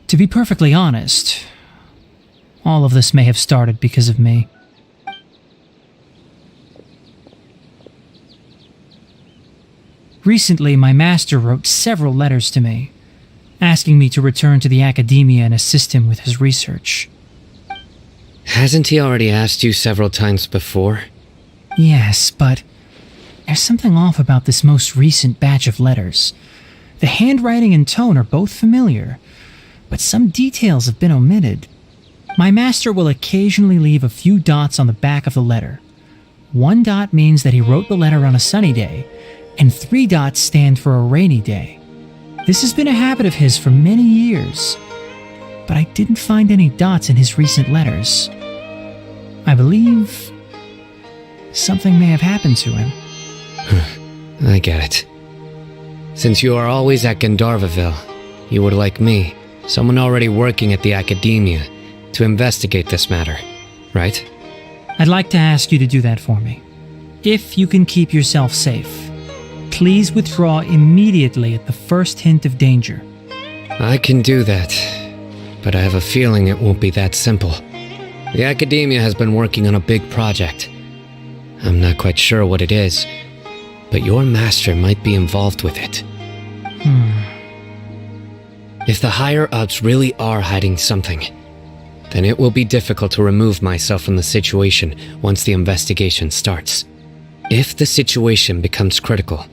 To be perfectly honest, all of this may have started because of me. Recently, my master wrote several letters to me, asking me to return to the academia and assist him with his research.
Hasn't he already asked you several times before?
Yes, but there's something off about this most recent batch of letters. The handwriting and tone are both familiar, but some details have been omitted. My master will occasionally leave a few dots on the back of the letter. 1 dot means that he wrote the letter on a sunny day, and 3 dots stand for a rainy day. This has been a habit of his for many years, but I didn't find any dots in his recent letters. I believe something may have happened to him.
I get it. Since you are always at Gandharvaville, you would like me, someone already working at the academia, to investigate this matter, right?
I'd like to ask you to do that for me. If you can keep yourself safe, please withdraw immediately at the first hint of danger.
I can do that, but I have a feeling it won't be that simple. The academia has been working on a big project. I'm not quite sure what it is, but your master might be involved with it. If the higher-ups really are hiding something, then it will be difficult to remove myself from the situation once the investigation starts. If the situation becomes critical,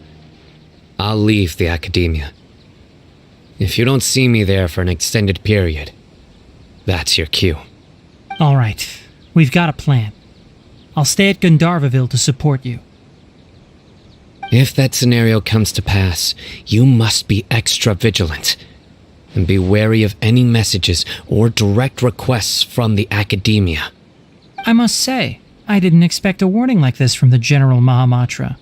I'll leave the academia. If you don't see me there for an extended period, that's your cue.
All right, we've got a plan. I'll stay at Gandharvaville to support you.
If that scenario comes to pass, you must be extra vigilant and be wary of any messages or direct requests from the academia.
I must say, I didn't expect a warning like this from the General Mahamatra.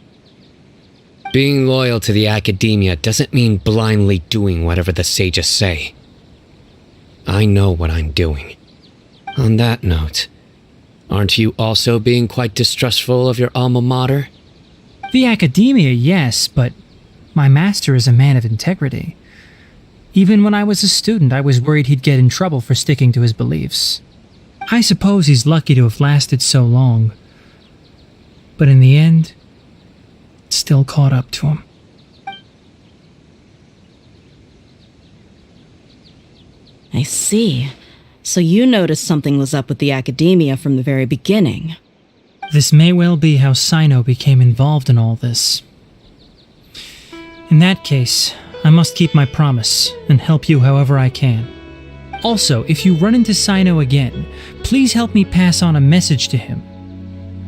Being loyal to the academia doesn't mean blindly doing whatever the sages say. I know what I'm doing. On that note, aren't you also being quite distrustful of your alma mater?
The academia, yes, but my master is a man of integrity. Even when I was a student, I was worried he'd get in trouble for sticking to his beliefs. I suppose he's lucky to have lasted so long. But in the end, it still caught up to him.
I see. So you noticed something was up with the academia from the very beginning.
This may well be how Sino became involved in all this. In that case, I must keep my promise and help you however I can. Also, if you run into Sino again, please help me pass on a message to him.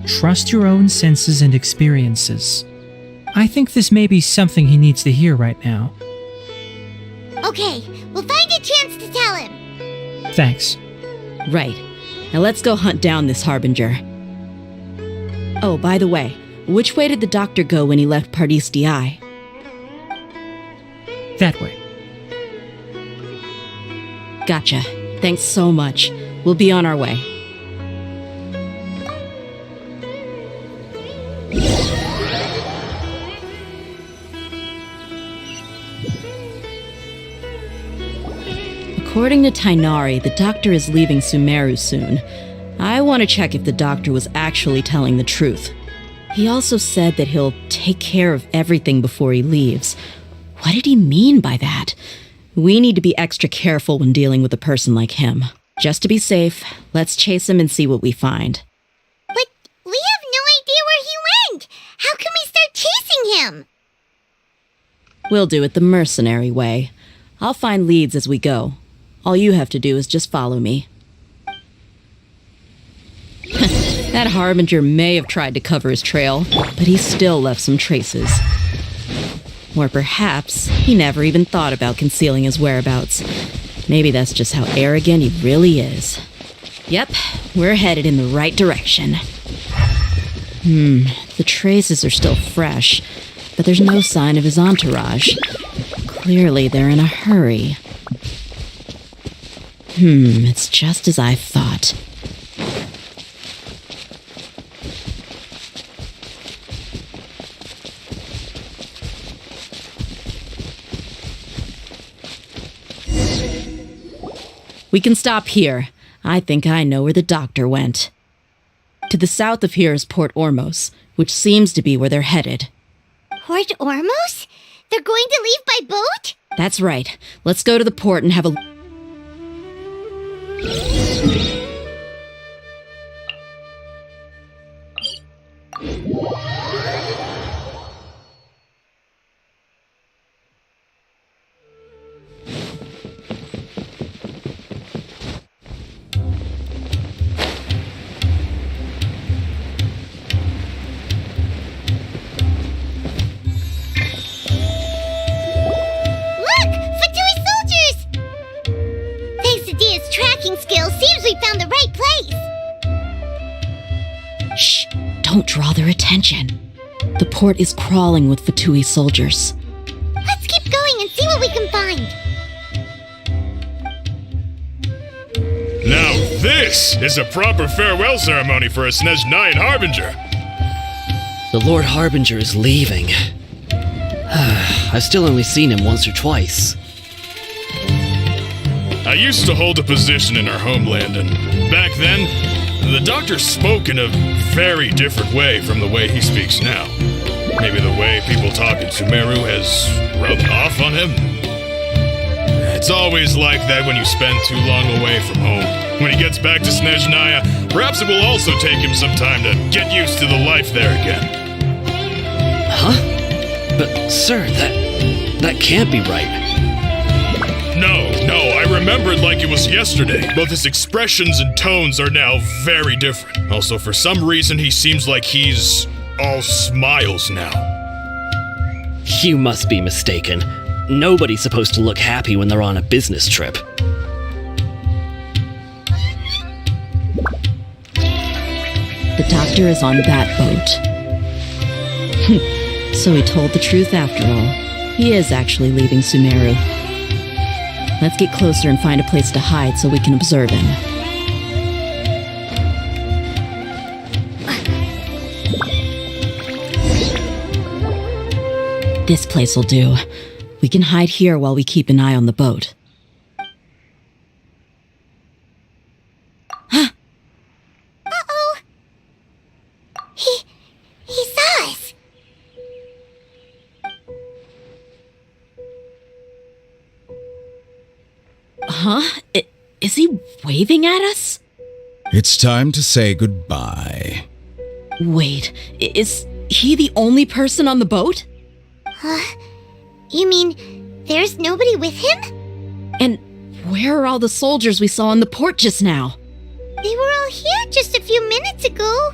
Trust your own senses and experiences. I think this may be something he needs to hear right now.
Okay, we'll find a chance to tell him.
Thanks.
Right. Now let's go hunt down this Harbinger. Oh, by the way, which way did the doctor go when he left Pardis Di?
That way.
Gotcha. Thanks so much. We'll be on our way. According to Tainari, the doctor is leaving Sumeru soon. I want to check if the doctor was actually telling the truth. He also said that he'll take care of everything before he leaves. What did he mean by that? We need to be extra careful when dealing with a person like him. Just to be safe, let's chase him and see what we find.
But we have no idea where he went! How can we start chasing him?
We'll do it the mercenary way. I'll find leads as we go. All you have to do is just follow me. That Harbinger may have tried to cover his trail, but he still left some traces. Or perhaps he never even thought about concealing his whereabouts. Maybe that's just how arrogant he really is. Yep, we're headed in the right direction. The traces are still fresh, but there's no sign of his entourage. Clearly they're in a hurry. It's just as I thought. We can stop here. I think I know where the doctor went. To the south of here is Port Ormos, which seems to be where they're headed.
Port Ormos? They're going to leave by boat?
That's right. Let's go to the port and have a... Don't draw their attention. The port is crawling with Fatui soldiers.
Let's keep going and see what we can find.
Now this is a proper farewell ceremony for a SNES 9 Harbinger.
The Lord Harbinger is leaving. I've still only seen him once or twice.
I used to hold a position in our homeland, and back then, the doctor spoke in a very different way from the way he speaks now. Maybe the way people talk in Sumeru has rubbed off on him? It's always like that when you spend too long away from home. When he gets back to Snezhnaya, perhaps it will also take him some time to get used to the life there again.
Huh? But, sir, that can't be right.
No, I remembered like it was yesterday. Both his expressions and tones are now very different. Also, for some reason, he seems like he's all smiles now.
You must be mistaken. Nobody's supposed to look happy when they're on a business trip.
The doctor is on that boat. So he told the truth after all. He is actually leaving Sumeru. Let's get closer and find a place to hide so we can observe him. This place will do. We can hide here while we keep an eye on the boat.
Uh-oh. He saw us.
Huh? Is he waving at us?
It's time to say goodbye.
Wait, is he the only person on the boat?
You mean there's nobody with him?
And where are all the soldiers we saw in the port just now?
They were all here just a few minutes ago,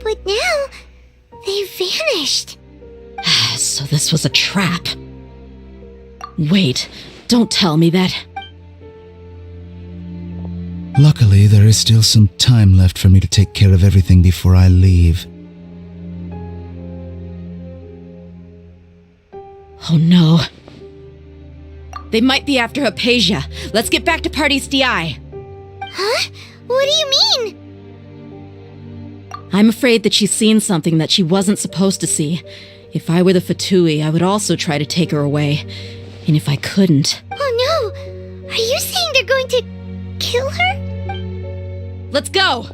but now they've vanished.
So this was a trap. Wait, don't tell me that.
Luckily, there is still some time left for me to take care of everything before I leave.
Oh no. They might be after Hypatia. Let's get back to Party's DI.
Huh? What do you mean?
I'm afraid that she's seen something that she wasn't supposed to see. If I were the Fatui, I would also try to take her away. And if I couldn't...
Oh no! Are you saying they're going to kill her?
Let's go!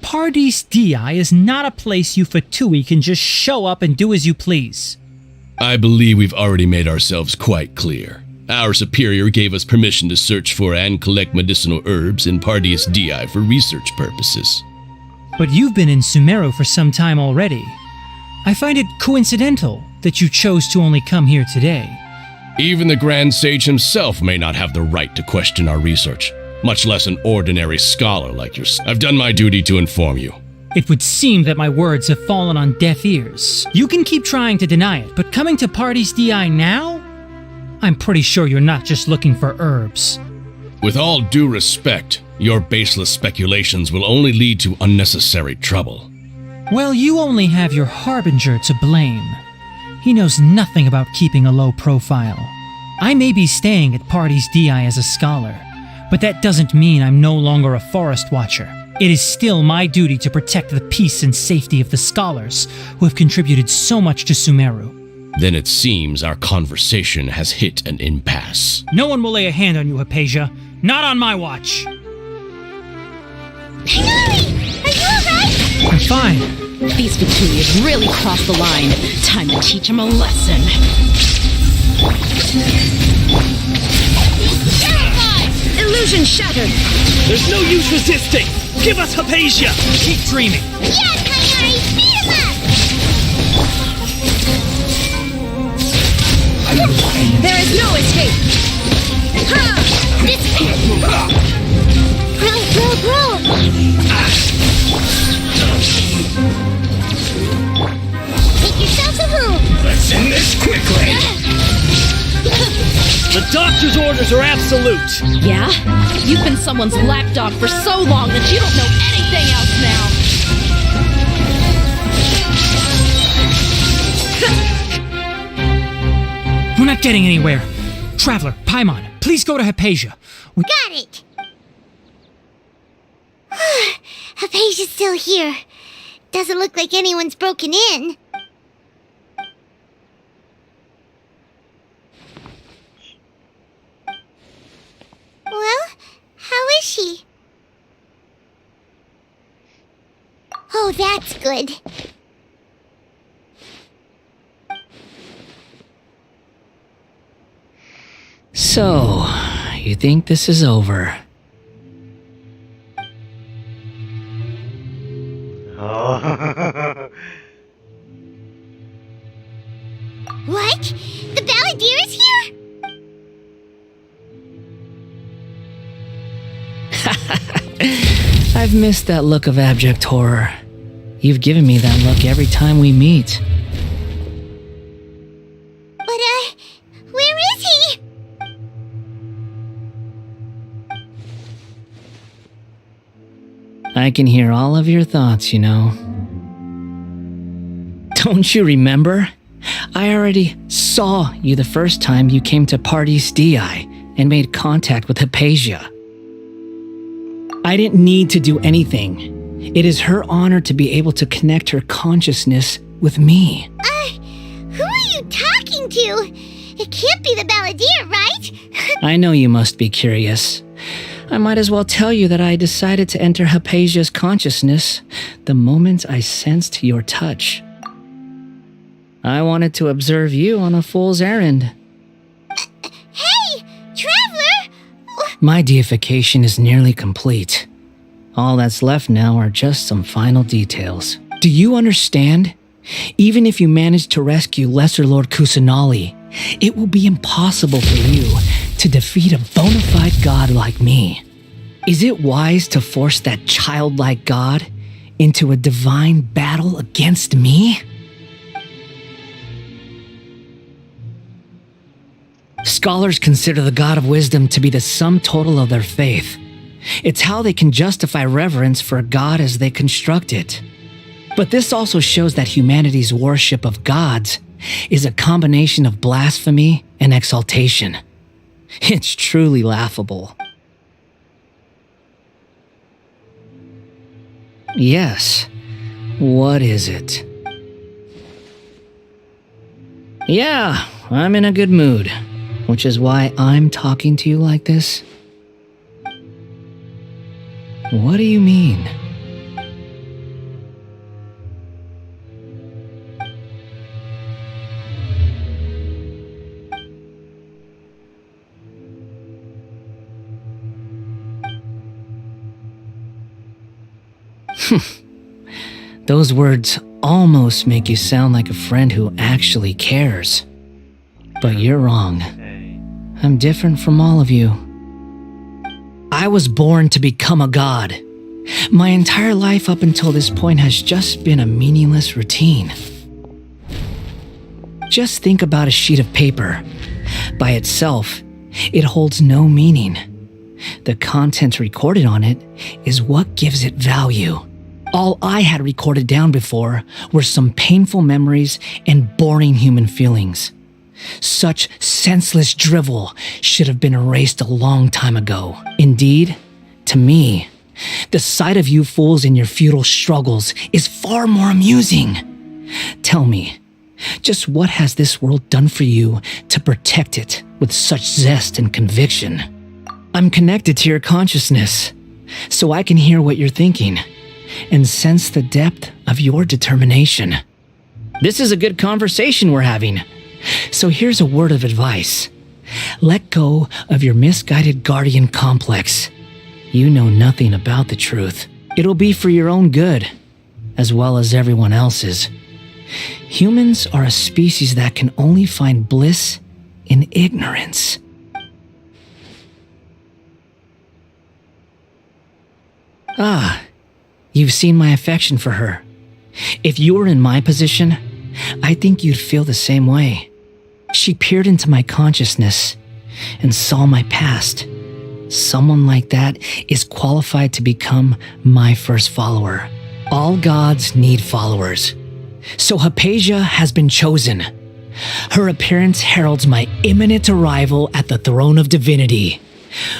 Pardes Di is not a place you Fatui can just show up and do as you please.
I believe we've already made ourselves quite clear. Our superior gave us permission to search for and collect medicinal herbs in Pardes Di for research purposes.
But you've been in Sumeru for some time already. I find it coincidental that you chose to only come here today.
Even the Grand Sage himself may not have the right to question our research, much less an ordinary scholar like yourself. I've done my duty to inform you.
It would seem that my words have fallen on deaf ears. You can keep trying to deny it, but coming to Pardes Di now? I'm pretty sure you're not just looking for herbs.
With all due respect, your baseless speculations will only lead to unnecessary trouble.
Well, you only have your Harbinger to blame. He knows nothing about keeping a low profile. I may be staying at Pardes Di as a scholar, but that doesn't mean I'm no longer a forest watcher. It is still my duty to protect the peace and safety of the scholars who have contributed so much to Sumeru.
Then it seems our conversation has hit an impasse.
No one will lay a hand on you, Hypatia. Not on my watch.
Hinari! Are you alright?
I'm fine.
These Fatui have really crossed the line. Time to teach them a lesson. Illusion shattered!
There's no use resisting! Give us Hypatia!
Keep dreaming!
Yeah, Hinari! Beat him up!
There is no escape!
Bro! Make yourself a move!
Let's end this quickly! The doctor's orders are absolute!
Yeah? You've been someone's lapdog for so long that you don't know anything else now!
We're not getting anywhere. Traveler, Paimon, please go to Hypatia.
Got it! Hypatia's still here. Doesn't look like anyone's broken in. Well, how is she? That's good.
So, you think this is over?
What? The Balladeer is here?
I've missed that look of abject horror. You've given me that look every time we meet.
But, where is he?
I can hear all of your thoughts, you know. Don't you remember? I already saw you the first time you came to Parties DI and made contact with Hypatia. I didn't need to do anything. It is her honor to be able to connect her consciousness with me.
Who are you talking to? It can't be the Balladeer, right?
I know you must be curious. I might as well tell you that I decided to enter Hypatia's consciousness the moment I sensed your touch. I wanted to observe you on a fool's errand.
Hey, Traveler!
My deification is nearly complete. All that's left now are just some final details. Do you understand? Even if you manage to rescue Lesser Lord Kusanali, it will be impossible for you to defeat a bona fide god like me. Is it wise to force that childlike god into a divine battle against me? Scholars consider the God of Wisdom to be the sum total of their faith. It's how they can justify reverence for a god as they construct it. But this also shows that humanity's worship of gods is a combination of blasphemy and exaltation. It's truly laughable. Yes. What is it? Yeah, I'm in a good mood, which is why I'm talking to you like this. What do you mean? Those words almost make you sound like a friend who actually cares. But you're wrong. I'm different from all of you. I was born to become a god. My entire life up until this point has just been a meaningless routine. Just think about a sheet of paper. By itself, it holds no meaning. The content recorded on it is what gives it value. All I had recorded down before were some painful memories and boring human feelings. Such senseless drivel should have been erased a long time ago. Indeed, to me, the sight of you fools in your futile struggles is far more amusing. Tell me, just what has this world done for you to protect it with such zest and conviction? I'm connected to your consciousness, so I can hear what you're thinking and sense the depth of your determination. This is a good conversation we're having. So here's a word of advice. Let go of your misguided guardian complex. You know nothing about the truth. It'll be for your own good, as well as everyone else's. Humans are a species that can only find bliss in ignorance. Ah, you've seen my affection for her. If you were in my position, I think you'd feel the same way. She peered into my consciousness and saw my past. Someone like that is qualified to become my first follower. All gods need followers. So Hypatia has been chosen. Her appearance heralds my imminent arrival at the throne of divinity,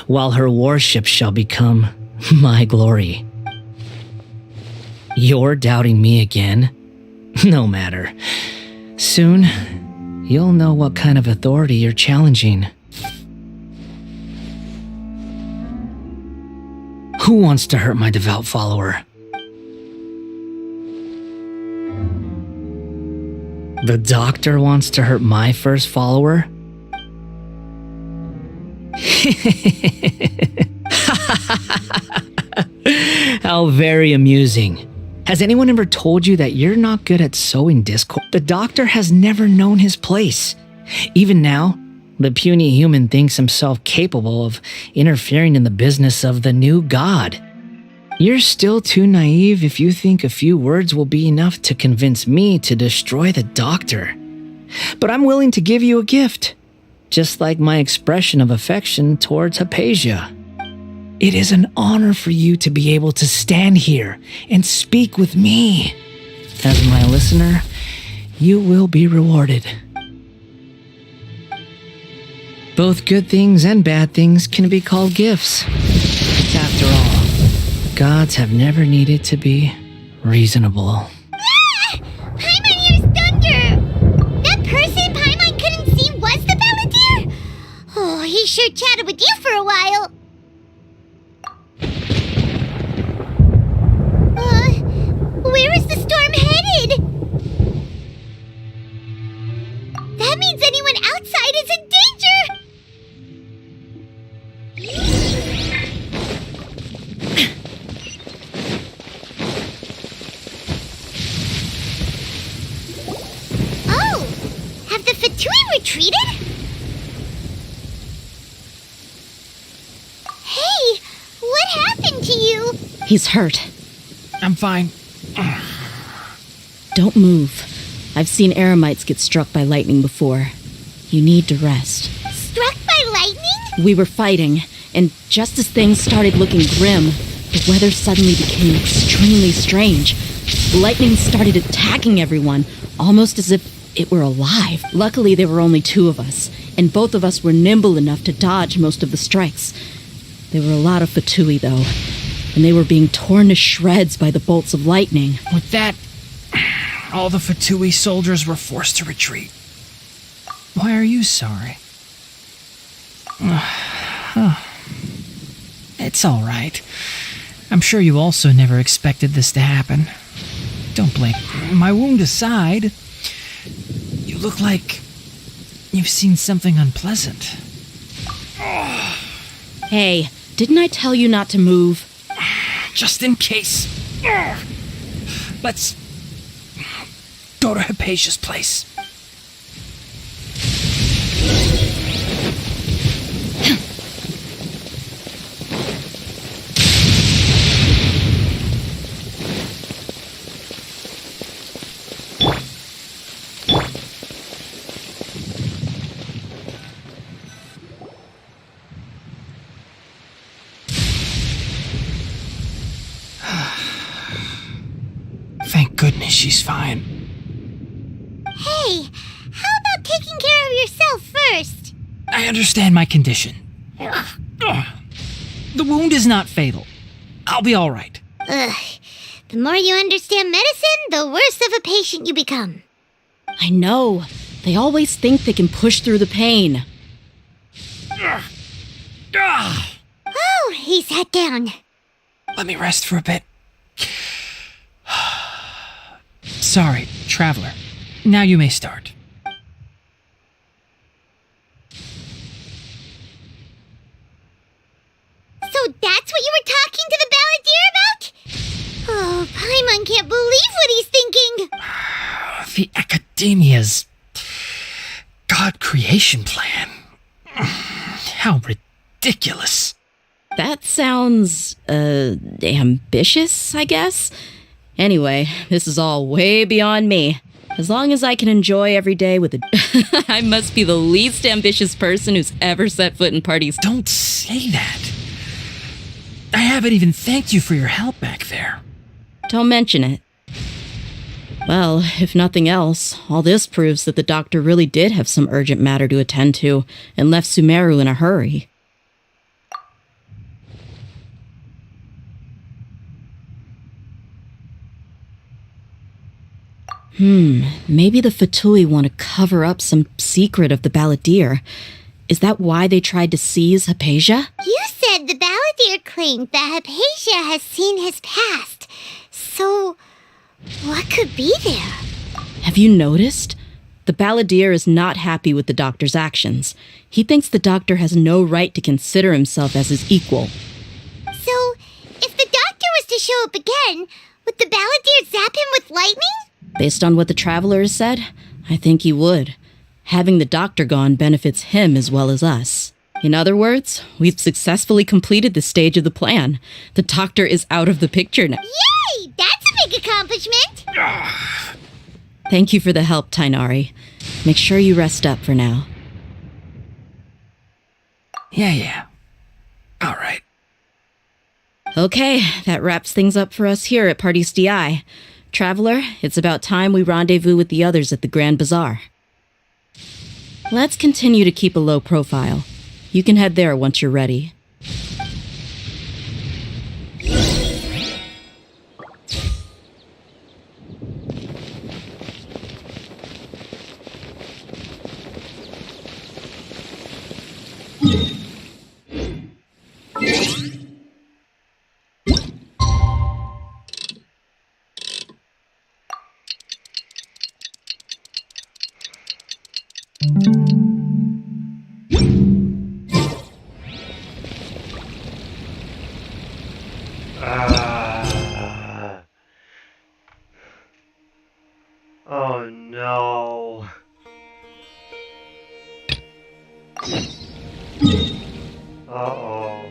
while her worship shall become my glory. You're doubting me again? No matter. Soon, you'll know what kind of authority you're challenging. Who wants to hurt my devout follower?
The doctor wants to hurt my first follower? How very amusing. Has anyone ever told you that you're not good at sowing discord? The doctor has never known his place. Even now, the puny human thinks himself capable of interfering in the business of the new god. You're still too naive if you think a few words will be enough to convince me to destroy the doctor. But I'm willing to give you a gift, just like my expression of affection towards Hypatia. It is an honor for you to be able to stand here and speak with me. As my listener, you will be rewarded. Both good things and bad things can be called gifts. After all, gods have never needed to be reasonable.
Paimon, here's Thunder! That person Paimon couldn't see was the Balladeer? Oh, he sure chatted with you for a while. Where is the storm headed? That means anyone outside is in danger! Oh! Have the Fatui retreated? Hey! What happened to you?
He's hurt.
I'm fine.
Don't move. I've seen eremites get struck by lightning before. You need to rest.
Struck by lightning?
We were fighting, and just as things started looking grim, the weather suddenly became extremely strange. Lightning started attacking everyone, almost as if it were alive. Luckily, there were only two of us, and both of us were nimble enough to dodge most of the strikes. There were a lot of Fatui, though, and they were being torn to shreds by the bolts of lightning.
With that, all the Fatui soldiers were forced to retreat. Why are you sorry? It's all right. I'm sure you also never expected this to happen. Don't blink. My wound aside, you look like you've seen something unpleasant.
Hey, didn't I tell you not to move?
Just in case. Let's go to Hypatia's place. Thank goodness she's fine.
Hey, how about taking care of yourself first?
I understand my condition. The wound is not fatal. I'll be all right.
Ugh. The more you understand medicine, the worse of a patient you become.
I know. They always think they can push through the pain.
Oh, he sat down.
Let me rest for a bit. Sorry, traveler. Now you may start.
So that's what you were talking to the Balladeer about? Oh, Paimon can't believe what he's thinking.
The Academia's God creation plan. How ridiculous.
That sounds, ambitious, I guess? Anyway, this is all way beyond me. As long as I can enjoy every day with a... I must be the least ambitious person who's ever set foot in parties.
Don't say that. I haven't even thanked you for your help back there.
Don't mention it. Well, if nothing else, all this proves that the doctor really did have some urgent matter to attend to and left Sumeru in a hurry. Maybe the Fatui want to cover up some secret of the Balladeer. Is that why they tried to seize Hypatia?
You said the Balladeer claimed that Hypatia has seen his past. So, what could be there?
Have you noticed? The balladeer is not happy with the doctor's actions. He thinks the doctor has no right to consider himself as his equal.
So, if the doctor was to show up again, would the balladeer zap him with lightning?
Based on what the traveler has said, I think he would. Having the doctor gone benefits him as well as us. In other words, we've successfully completed this stage of the plan. The doctor is out of the picture now.
Yay! That's a big accomplishment!
Thank you for the help, Tainari. Make sure you rest up for now.
Yeah. All right.
Okay, that wraps things up for us here at Party DI. Traveler, it's about time we rendezvous with the others at the Grand Bazaar. Let's continue to keep a low profile. You can head there once you're ready.
Oh no. Uh-oh.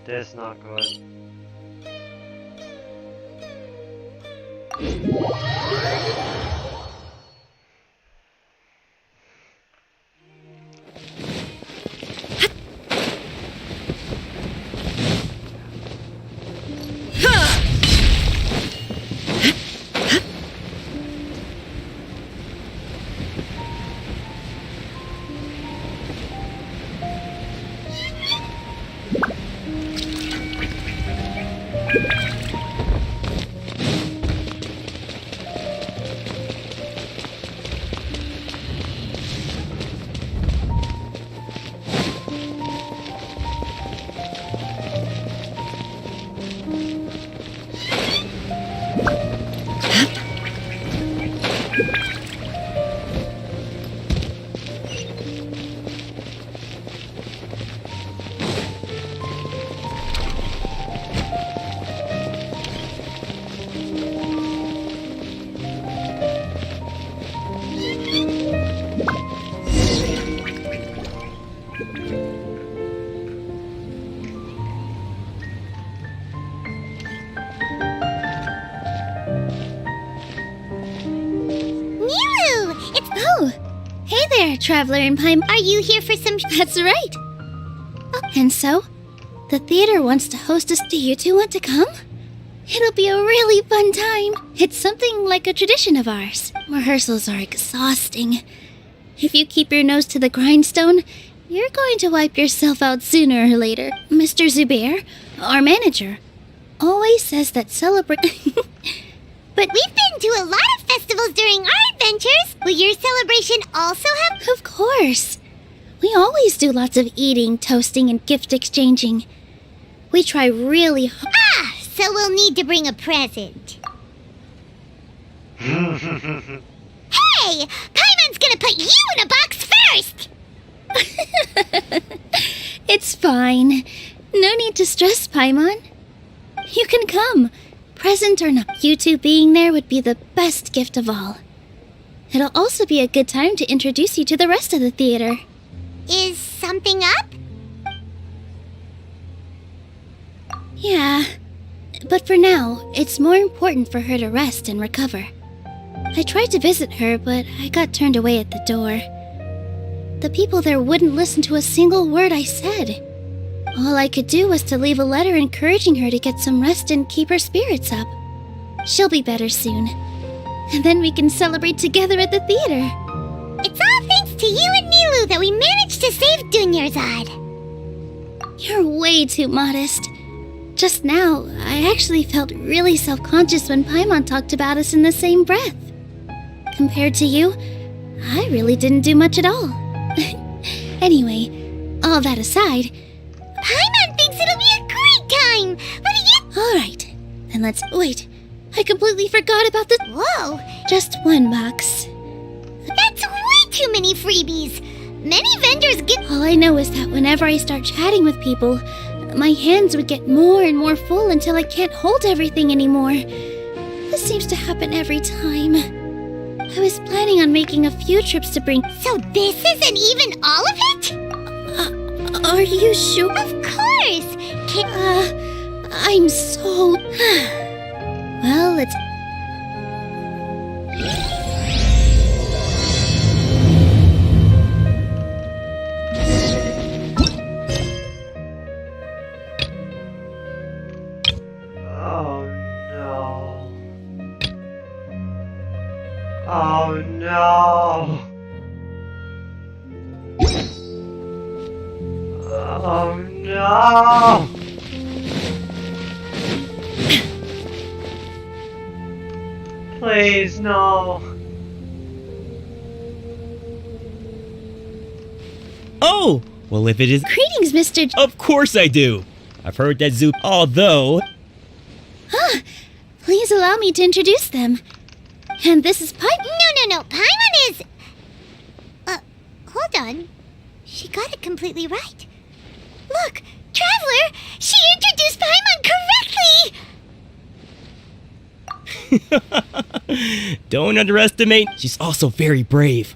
That's not good.
Traveler and Pime, are you here for some...
That's right. Oh, and so, the theater wants to host us. Do you two want to come? It'll be a really fun time. It's something like a tradition of ours. Rehearsals are exhausting. If you keep your nose to the grindstone, you're going to wipe yourself out sooner or later. Mr. Zubair, our manager, always says that
But we've been to a lot of festivals during our adventures. Will your celebration also have...
Of course. We always do lots of eating, toasting, and gift exchanging. We try really hard.
Ah, so we'll need to bring a present. Hey! Paimon's gonna put you in a box first!
It's fine. No need to stress, Paimon. You can come. Present or not, you two being there would be the best gift of all. It'll also be a good time to introduce you to the rest of the theater.
Is something up?
Yeah, but for now, it's more important for her to rest and recover. I tried to visit her, but I got turned away at the door. The people there wouldn't listen to a single word I said. All I could do was to leave a letter encouraging her to get some rest and keep her spirits up. She'll be better soon. And then we can celebrate together at the theater.
It's all thanks to you and Nilu that we managed to save Dunyarzad.
You're way too modest. Just now, I actually felt really self-conscious when Paimon talked about us in the same breath. Compared to you, I really didn't do much at all. Anyway, all that aside,
Paimon thinks it'll be a great time! What do you...
Alright, then let's... Wait, I completely forgot about the...
Whoa,
Just one box.
That's way too many freebies. Many vendors get...
All I know is that whenever I start chatting with people, my hands would get more and more full until I can't hold everything anymore. This seems to happen every time. I was planning on making a few trips to bring...
So this isn't even all of it?
Are you sure?
Of course!
I'm so... Well, it's...
Oh no! Oh no! Please, no!
Oh! Well, if it is...
Greetings, Mr.
Of course I do! I've heard that zoo... Although...
Please allow me to introduce them. And this is Paimon.
No. Paimon is... hold on. She got it completely right. Look, Traveler! She introduced Paimon correctly!
Don't underestimate. She's also very brave.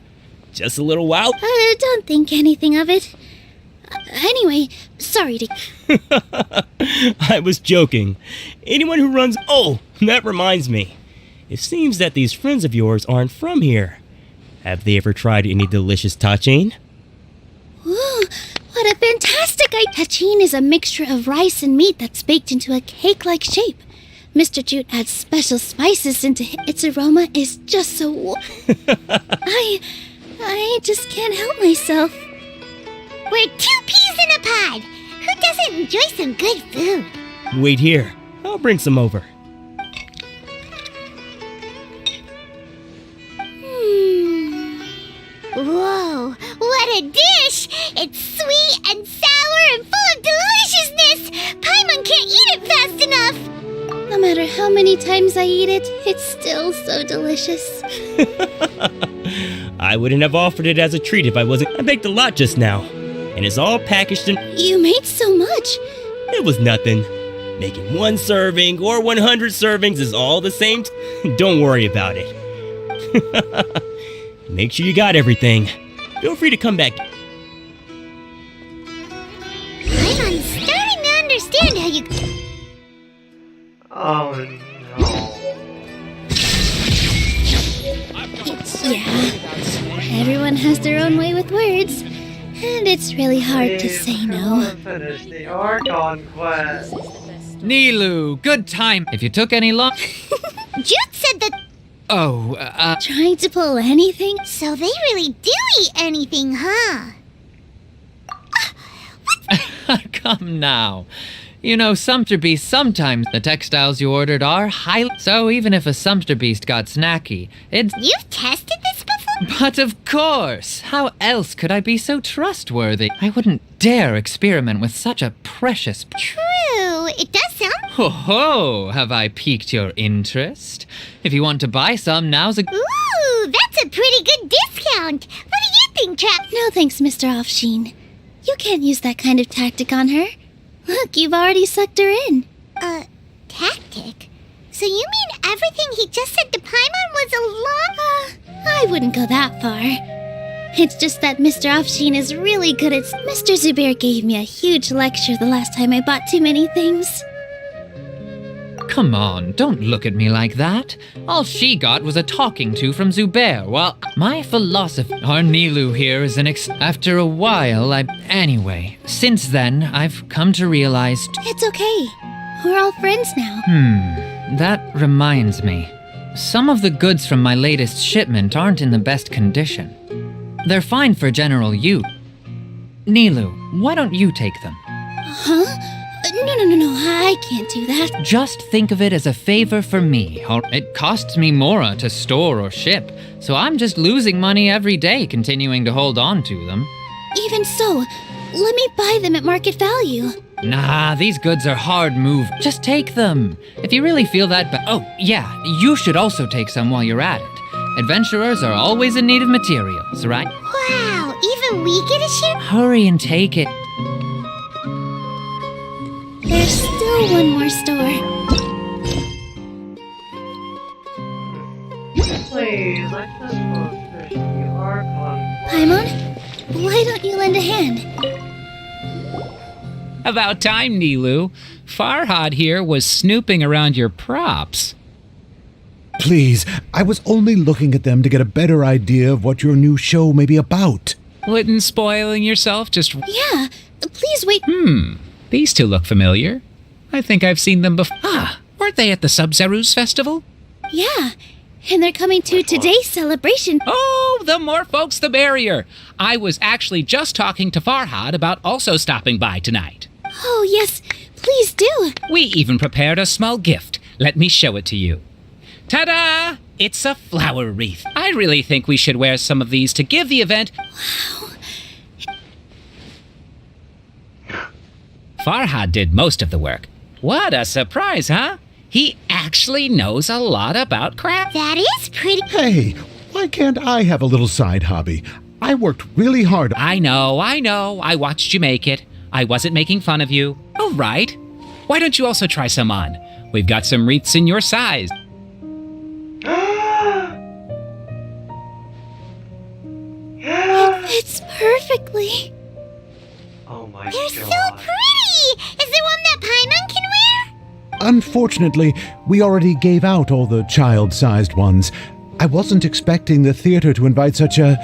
Just a little wild.
Don't think anything of it. Anyway, sorry to...
I was joking. Anyone who runs... Oh, that reminds me. It seems that these friends of yours aren't from here. Have they ever tried any delicious tachin?
Ooh, what a fantastic idea! Tachin is a mixture of rice and meat that's baked into a cake-like shape. Mr. Jute adds special spices into it. Its aroma is just so... I just can't help myself.
We're 2 peas in a pod! Who doesn't enjoy some good food?
Wait here. I'll bring some over.
Whoa, what a dish! It's sweet and sour and full of deliciousness! Paimon can't eat it fast enough!
No matter how many times I eat it, it's still so delicious.
I wouldn't have offered it as a treat if I wasn't... I baked a lot just now. And it's all packaged in...
You made so much!
It was nothing. Making 1 serving or 100 servings is all the same. Don't worry about it. Make sure you got everything. Feel free to come back.
I'm starting to understand how you...
Oh no.
Yeah, everyone has their own way with words. And it's really hard to say no.
Finish the Archon quest.
Nilu, good time. If you took any long...
Jute said that...
Trying to pull anything?
So they really do eat anything, huh?
Come now. You know, Sumpter Beast, sometimes the textiles you ordered are highly... So even if a Sumpter Beast got snacky, it's...
You've tested this before?
But of course! How else could I be so trustworthy? I wouldn't dare experiment with such a precious...
True, it does sound...
Ho ho! Have I piqued your interest? If you want to buy some, now's a...
Ooh, that's a pretty good discount! What do you think, Trap?
No thanks, Mr. Offsheen. You can't use that kind of tactic on her. Look, you've already sucked her in.
Tactic? So you mean everything he just said to Paimon was a lie?
I wouldn't go that far. It's just that Mr. Offsheen is really good at... Mr. Zubair gave me a huge lecture the last time I bought too many things.
Come on, don't look at me like that. All she got was a talking to from Zubair, while my philosophy... Our Nilu here is After a while, Anyway, since then, I've come to realize...
It's okay. We're all friends now.
That reminds me. Some of the goods from my latest shipment aren't in the best condition. They're fine for general use. Nilu, why don't you take them?
Huh? No, I can't do that.
Just think of it as a favor for me. It costs me Mora to store or ship, so I'm just losing money every day continuing to hold on to them.
Even so, let me buy them at market value.
Nah, these goods are hard move. Just take them. If you really feel that Oh, yeah, you should also take some while you're at it. Adventurers are always in need of materials, right?
Wow, even we get a share?
Hurry and take it.
There's still one more store.
Please, I just want to finish the Archon.
Paimon, why don't you lend a hand?
About time, Nilu. Farhad here was snooping around your props.
Please, I was only looking at them to get a better idea of what your new show may be about.
Wouldn't spoiling yourself just...
Yeah, please wait.
These two look familiar. I think I've seen them before. Ah, weren't they at the Sub-Zerus festival?
Yeah, and they're coming to today's celebration.
Oh, the more folks the merrier. I was actually just talking to Farhad about also stopping by tonight.
Oh, yes, please do.
We even prepared a small gift. Let me show it to you. Ta-da! It's a flower wreath. I really think we should wear some of these to give the event...
Wow.
Farhad did most of the work. What a surprise, huh? He actually knows a lot about craft.
That is pretty...
Hey, why can't I have a little side hobby? I worked really hard.
I know. I watched you make it. I wasn't making fun of you. All right. Why don't you also try some on? We've got some wreaths in your size.
It's perfectly.
Oh my
They're
god.
so pretty! Is there one that Paimon can wear?
Unfortunately, we already gave out all the child-sized ones. I wasn't expecting the theater to invite such a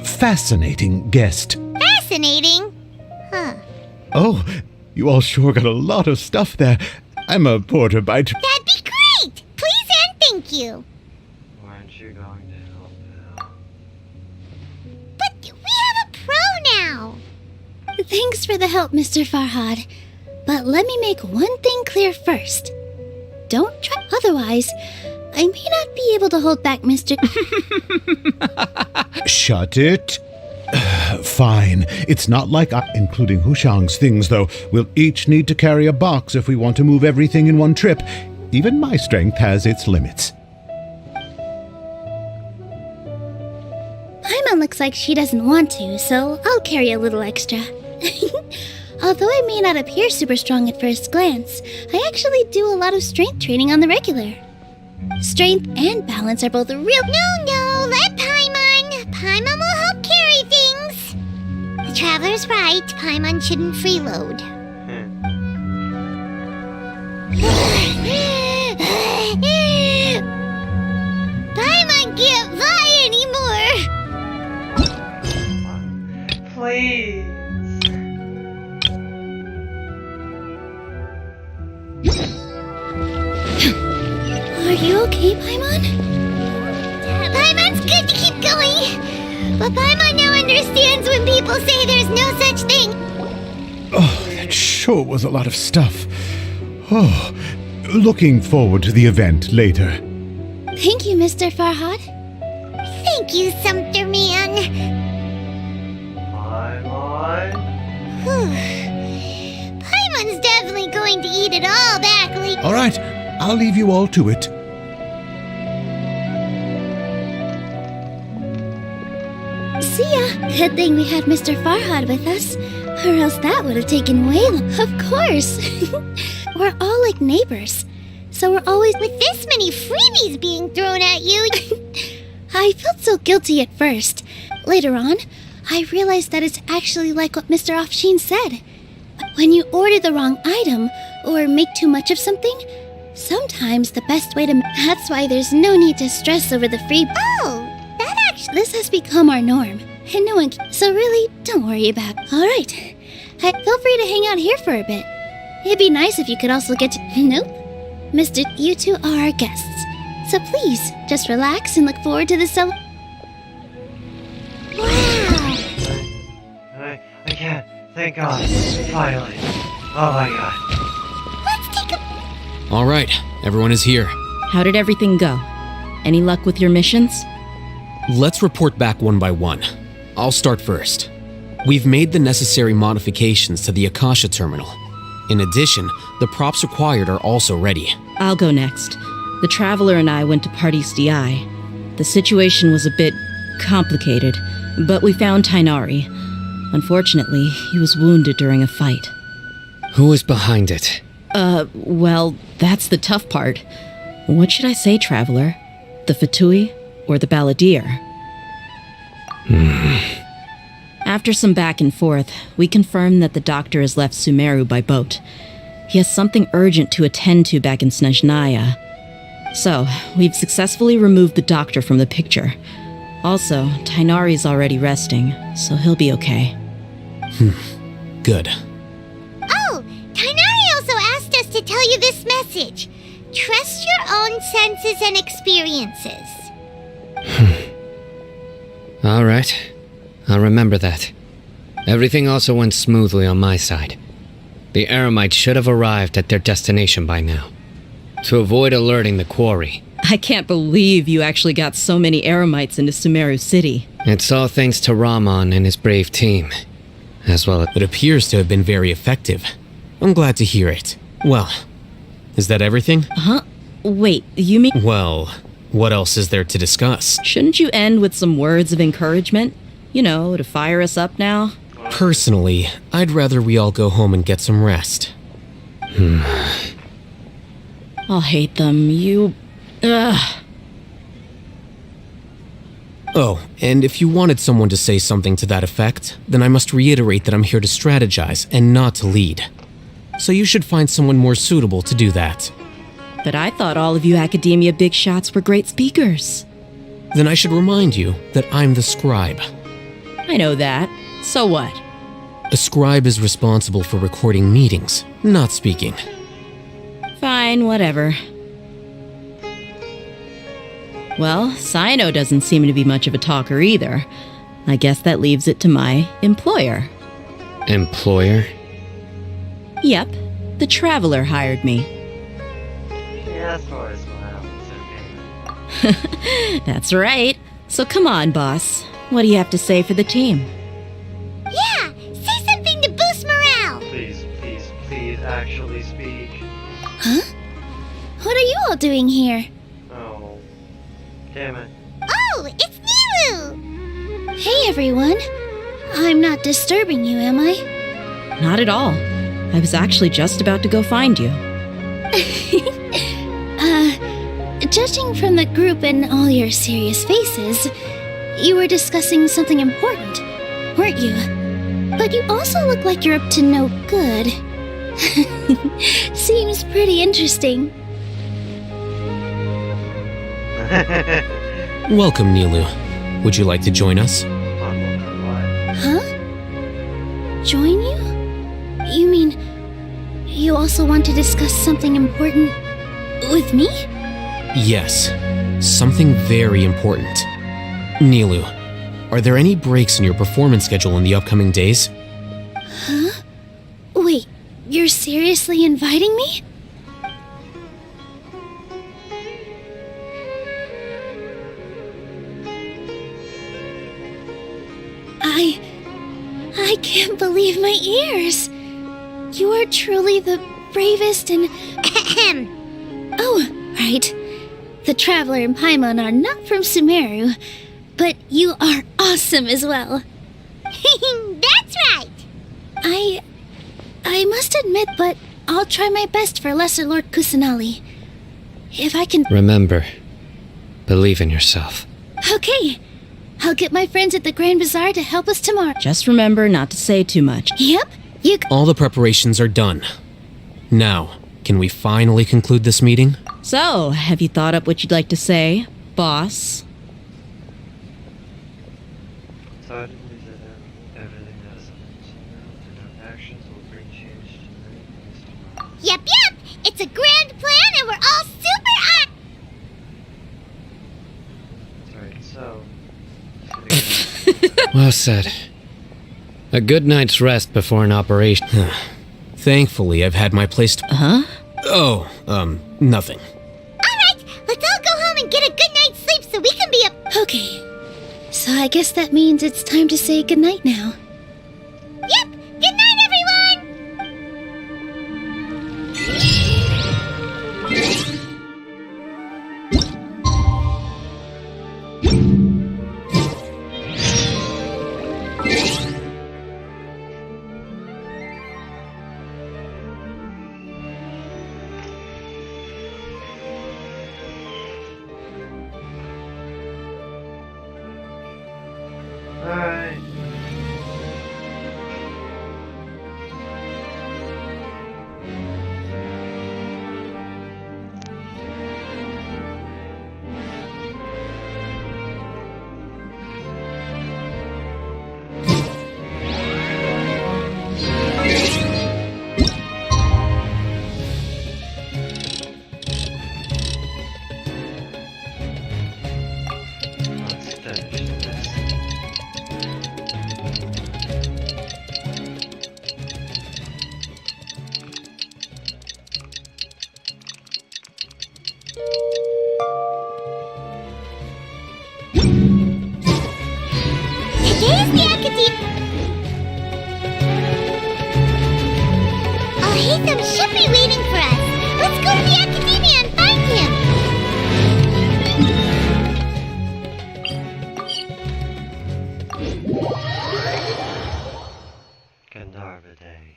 fascinating guest.
Fascinating. Huh.
Oh, you all sure got a lot of stuff there. I'm a porter by...
That'd be great! Please and thank you.
Aren't you going to help now?
But we have a pro now.
Thanks for the help, Mr. Farhad. But let me make one thing clear first. Don't try... Otherwise, I may not be able to hold back Mr...
Shut it. Fine. It's not like including Hushang's things, though. We'll each need to carry a box if we want to move everything in one trip. Even my strength has its limits.
Paimon looks like she doesn't want to, so I'll carry a little extra. Although I may not appear super strong at first glance, I actually do a lot of strength training on the regular. Strength and balance are both real...
No, let Paimon. Paimon will help carry things. The traveler's right. Paimon shouldn't freeload. Paimon can't fly anymore.
Please.
Are you okay, Paimon?
Paimon's good to keep going. But Paimon now understands when people say there's no such thing.
Oh, that sure was a lot of stuff. Oh, looking forward to the event later.
Thank you, Mr. Farhad.
Thank you, Sumpter Man.
Paimon?
Paimon's definitely going to eat it all back later.
All right, I'll leave you all to it.
See ya. Good thing we had Mr. Farhad with us, or else that would have taken way long. Of course. We're all like neighbors, so we're always...
With this many freebies being thrown at you...
I felt so guilty at first. Later on, I realized that it's actually like what Mr. Afshin said. When you order the wrong item, or make too much of something, sometimes the best way to... That's why there's no need to stress over the free...
Oh, that actually...
This has become our norm, and no one can... So really, don't worry about it. All right. Feel free to hang out here for a bit. It'd be nice if you could also get to... Nope. Mr. You two are our guests. So please, just relax and look forward to the
Wow!
I can't. Thank God. Finally. Oh my god.
Let's take a...
All right, everyone is here.
How did everything go? Any luck with your missions?
Let's report back one by one. I'll start first. We've made the necessary modifications to the Akasha terminal. In addition, the props required are also ready.
I'll go next. The Traveler and I went to Party's DI. The situation was a bit complicated, but we found Tainari. Unfortunately, he was wounded during a fight.
Who was behind it?
Well, that's the tough part. What should I say, Traveler? The Fatui or the Balladeer? After some back and forth, we confirmed that the doctor has left Sumeru by boat. He has something urgent to attend to back in Snezhnaya. So, we've successfully removed the doctor from the picture. Also, Tainari's already resting, so he'll be okay.
Good.
Oh, Tainari also asked us to tell you this message. Trust your own senses and experiences.
All right. I'll remember that. Everything also went smoothly on my side. The Eremites should have arrived at their destination by now. To avoid alerting the quarry.
I can't believe you actually got so many Eremites into Sumeru City.
It's all thanks to Rahman and his brave team. As well as...
It appears to have been very effective. I'm glad to hear it. Well, is that everything?
Huh? Wait, you mean...
Well, what else is there to discuss?
Shouldn't you end with some words of encouragement? You know, to fire us up now?
Personally, I'd rather we all go home and get some rest.
I'll hate them. Ugh.
Oh, and if you wanted someone to say something to that effect, then I must reiterate that I'm here to strategize and not to lead. So you should find someone more suitable to do that.
But I thought all of you Academia big shots were great speakers.
Then I should remind you that I'm the scribe.
I know that. So what?
A scribe is responsible for recording meetings, not speaking.
Fine, whatever. Well, Sino doesn't seem to be much of a talker either. I guess that leaves it to my employer.
Employer?
Yep, the Traveler hired me.
Yeah, that's what I smile. It's okay.
That's right. So come on, boss. What do you have to say for the team?
Yeah, say something to boost morale.
Please, please, please actually speak.
Huh? What are you all doing here?
Oh, damn it.
Oh, it's Nilu!
Hey everyone. I'm not disturbing you, am I?
Not at all. I was actually just about to go find you.
Judging from the group and all your serious faces, you were discussing something important, weren't you? But you also look like you're up to no good. Seems pretty interesting.
Welcome, Nilu. Would you like to join us?
Huh? Join you? You mean you also want to discuss something important with me?
Yes, something very important. Nilu, are there any breaks in your performance schedule in the upcoming days?
Huh? Wait, you're seriously inviting me? I can't believe my ears. You are truly the bravest and... Oh, right. The Traveler and Paimon are not from Sumeru, but you are awesome as well.
That's right!
I must admit, but I'll try my best for Lesser Lord Kusanali. If I can...
Remember, believe in yourself.
Okay. I'll get my friends at the Grand Bazaar to help us tomorrow.
Just remember not to say too much.
Yep.
All the preparations are done. Now, can we finally conclude this meeting?
So, have you thought up what you'd like to say, boss?
Suddenly that everything that is and our actions will bring change to many things tomorrow.
Yep, it's a grand plan and we're all super
Right, so...
Well said. A good night's rest before an operation.
Thankfully, I've had my place to...
Huh?
Oh, nothing.
Alright, let's all go home and get a good night's sleep so we can be up.
Okay. So I guess that means it's time to say goodnight now.
Yep, good night everyone! Haytham should be waiting for us. Let's go to the academia and find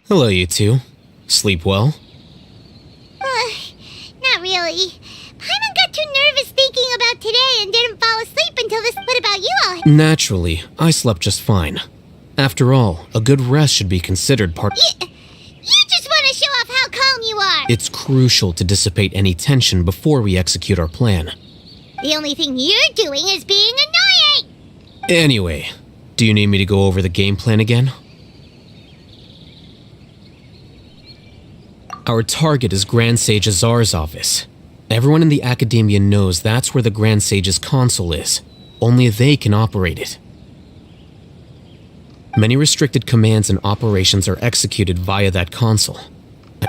Hello, you two. Sleep well?
Not really. Paimon got too nervous thinking about today and didn't fall asleep until this. What about you all?
Naturally, I slept just fine. After all, a good rest should be considered part.
You just want to show off how calm you are.
It's crucial to dissipate any tension before we execute our plan.
The only thing you're doing is being annoying.
Anyway, do you need me to go over the game plan again? Our target is Grand Sage Azar's office. Everyone in the academia knows that's where the Grand Sage's console is. Only they can operate it. Many restricted commands and operations are executed via that console.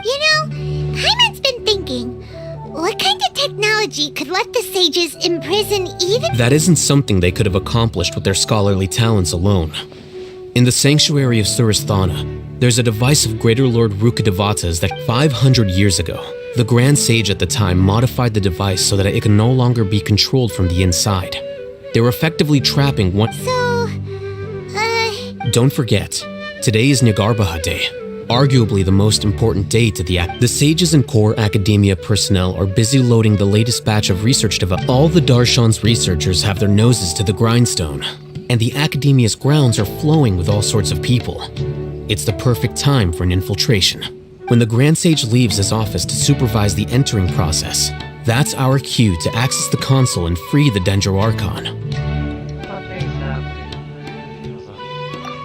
You know, Paimon's been thinking, what kind of technology could let the sages imprison even—
That isn't something they could have accomplished with their scholarly talents alone. In the sanctuary of Surasthana, there's a device of Greater Lord Rukkhadevata's that 500 years ago, the Grand Sage at the time modified the device so that it can no longer be controlled from the inside. They were effectively trapping one— Don't forget, today is Nagarbaha Day, arguably the most important day to the sages and core academia personnel are busy loading the latest batch of research devices. All the Darshan's researchers have their noses to the grindstone, and the academia's grounds are flowing with all sorts of people. It's the perfect time for an infiltration. When the Grand Sage leaves his office to supervise the entering process, that's our cue to access the console and free the Dendro Archon.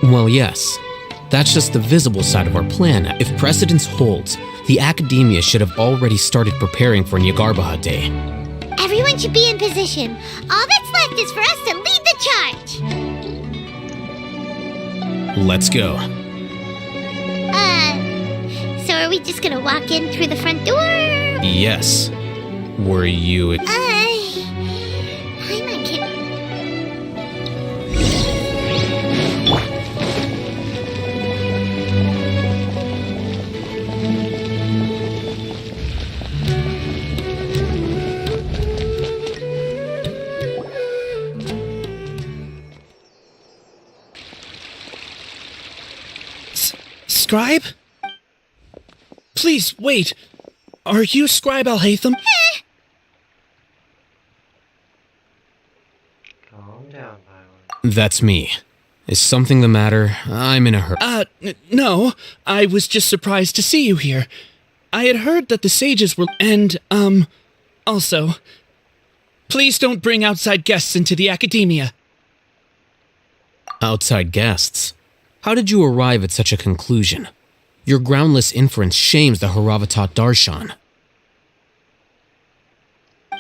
Well, yes. That's just the visible side of our plan. If precedence holds, the academia should have already started preparing for Nagarbaha Day.
Everyone should be in position. All that's left is for us to lead the charge.
Let's go.
So are we just gonna walk in through the front door?
Yes. Were you—
Paimon can—
Scribe? Please, wait. Are you Scribe Alhaitham?
Calm down,
That's me. Is something the matter? I'm in a hurry.
No. I was just surprised to see you here. I had heard that the sages were— And, also, please don't bring outside guests into the academia.
Outside guests? How did you arrive at such a conclusion? Your groundless inference shames the Haravatat Darshan.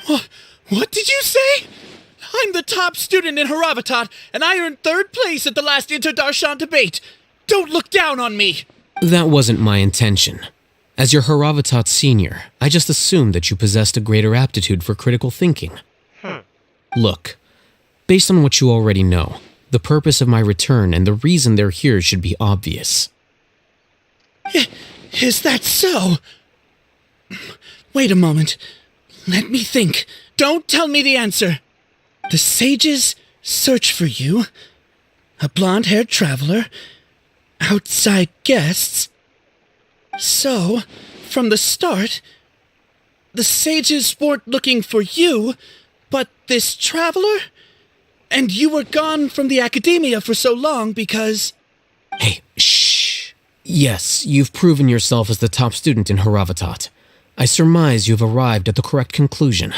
What did you say? I'm the top student in Haravatat, and I earned 3rd place at the last Inter-Darshan debate. Don't look down on me!
That wasn't my intention. As your Haravatat senior, I just assumed that you possessed a greater aptitude for critical thinking. Look, based on what you already know, the purpose of my return and the reason they're here should be obvious.
Is that so? Wait a moment. Let me think. Don't tell me the answer. The sages search for you. A blonde-haired traveler. Outside guests. So, from the start, the sages weren't looking for you, but this traveler? And you were gone from the academia for so long because—
Hey, shh. Yes, you've proven yourself as the top student in Haravatat. I surmise you've arrived at the correct conclusion.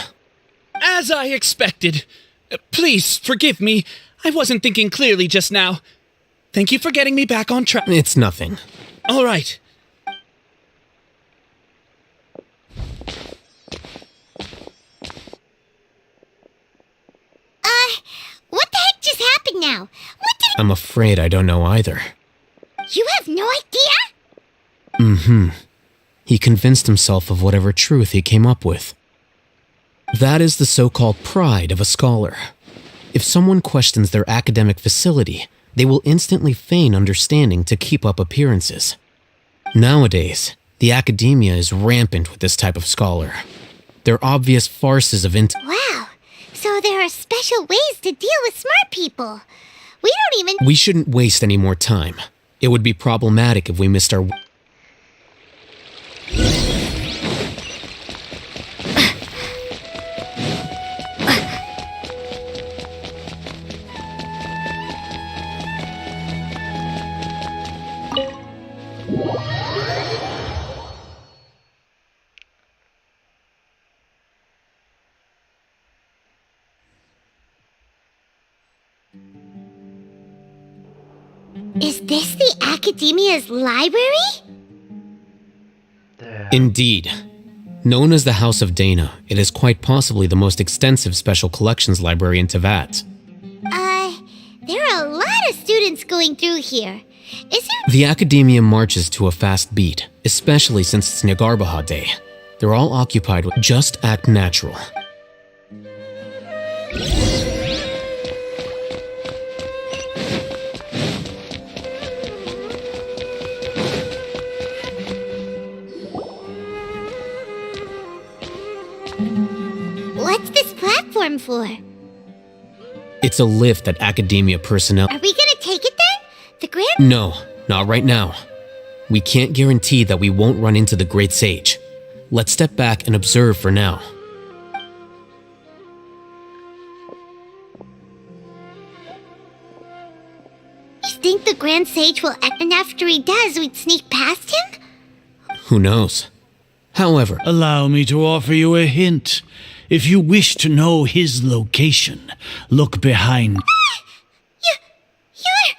As I expected. Please, forgive me. I wasn't thinking clearly just now. Thank you for getting me back on track.
It's nothing.
All right.
What the heck just happened now?
I'm afraid I don't know either.
You have no idea?
He convinced himself of whatever truth he came up with. That is the so-called pride of a scholar. If someone questions their academic facility, they will instantly feign understanding to keep up appearances. Nowadays, The academia is rampant with this type of scholar. They're obvious farces of
Wow. So there are special ways to deal with smart people. We don't even...
We shouldn't waste any more time. It would be problematic if we missed our...
Is this the Academia's library?
Indeed. Known as the House of Dana, it is quite possibly the most extensive special collections library in Teyvat.
There are a lot of students going through here. Is there...
The Academia marches to a fast beat, especially since it's Nagarbaha Day. They're all occupied with just act natural.
What's this platform for?
It's a lift that Academia personnel...
Are we gonna take it then? The Grand...
No, not right now. We can't guarantee that we won't run into the Great Sage. Let's step back and observe for now.
You think the Grand Sage will... And after he does, we'd sneak past him?
Who knows? However...
Allow me to offer you a hint. If you wish to know his location, look behind...
You're...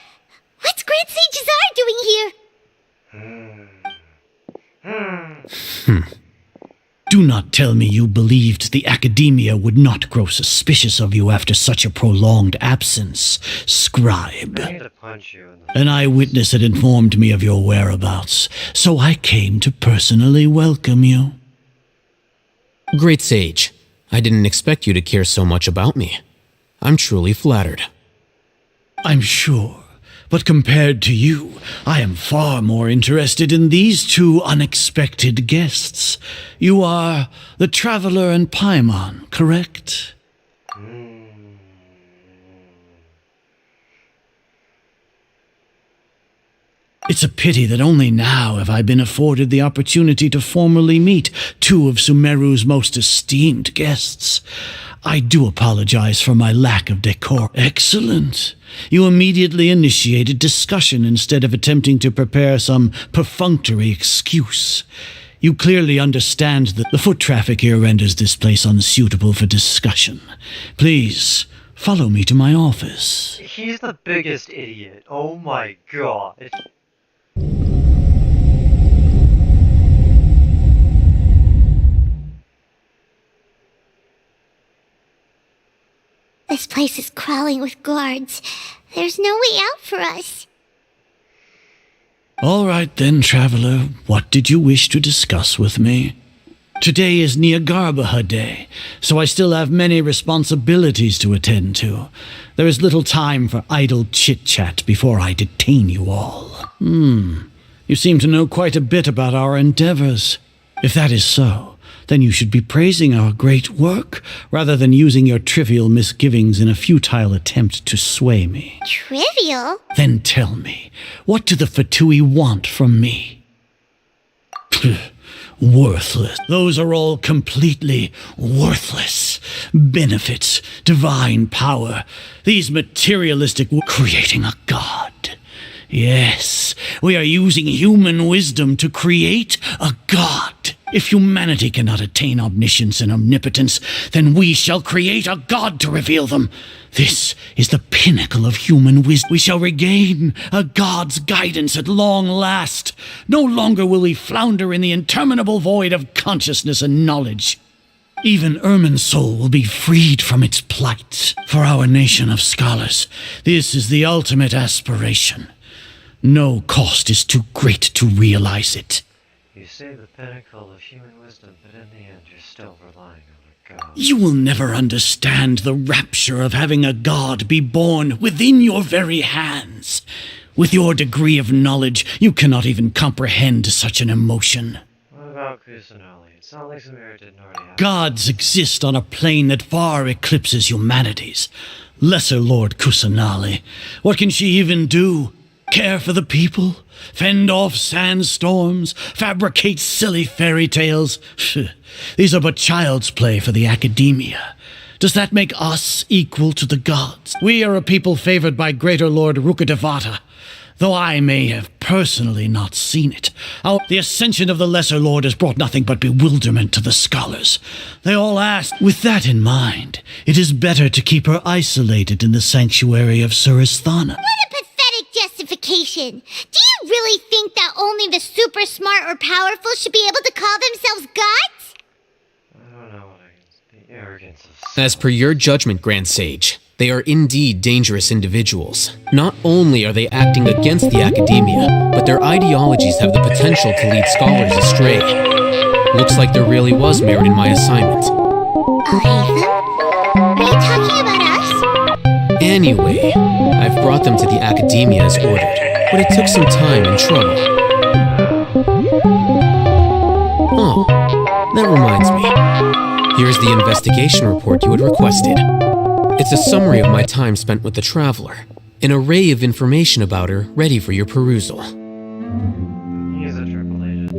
What's Grand Sage Czar doing here?
Do not tell me you believed the Academia would not grow suspicious of you after such a prolonged absence, scribe.
I need to punch you in the...
An eyewitness had informed me of your whereabouts, so I came to personally welcome you.
Great Sage, I didn't expect you to care so much about me. I'm truly flattered.
I'm sure. But compared to you, I am far more interested in these two unexpected guests. You are the Traveler and Paimon, correct? It's a pity that only now have I been afforded the opportunity to formally meet two of Sumeru's most esteemed guests. I do apologize for my lack of decor. Excellent. You immediately initiated discussion instead of attempting to prepare some perfunctory excuse. You clearly understand that the foot traffic here renders this place unsuitable for discussion. Please, follow me to my office.
He's the biggest idiot. Oh my god.
This place is crawling with guards. There's no way out for us.
All right then, Traveler. What did you wish to discuss with me? Today is Nagarbaha Day, so I still have many responsibilities to attend to. There is little time for idle chit-chat before I detain you all. You seem to know quite a bit about our endeavors. If that is so, then you should be praising our great work, rather than using your trivial misgivings in a futile attempt to sway me.
Trivial?
Then tell me, what do the Fatui want from me? Worthless. Those are all completely worthless. Benefits, divine power, these materialistic... creating a god. Yes, we are using human wisdom to create a god. If humanity cannot attain omniscience and omnipotence, then we shall create a god to reveal them. This is the pinnacle of human wisdom. We shall regain a god's guidance at long last. No longer will we flounder in the interminable void of consciousness and knowledge. Even Ermin's soul will be freed from its plight. For our nation of scholars, this is the ultimate aspiration. No cost is too great to realize it.
You say the pinnacle of human wisdom, but in the end you're still relying on a god.
You will never understand the rapture of having a god be born within your very hands. With your degree of knowledge, you cannot even comprehend such an emotion.
Kusanali. It's not like Samara didn't already have.
Gods exist on a plane that far eclipses humanity's. Lesser Lord Kusanali. What can she even do? Care for the people? Fend off sandstorms? Fabricate silly fairy tales? These are but child's play for the academia. Does that make us equal to the gods? We are a people favored by Greater Lord Rukadevata, though I may have personally not seen it. The ascension of the Lesser Lord has brought nothing but bewilderment to the scholars. They all ask, with that in mind, it is better to keep her isolated in the sanctuary of Suristhana.
What a pathetic justification. Do you really think that only the super smart or powerful should be able to call themselves gods?
I don't know what the arrogance of...
As per your judgment, Grand Sage, they are indeed dangerous individuals. Not only are they acting against the academia, but their ideologies have the potential to lead scholars astray. Looks like there really was merit in my assignment.
Are you talking about us?
Anyway, I've brought them to the academia as ordered, but it took some time and trouble. Oh, that reminds me. Here's the investigation report you had requested. It's a summary of my time spent with the Traveler. An array of information about her ready for your perusal.
He's a triple agent.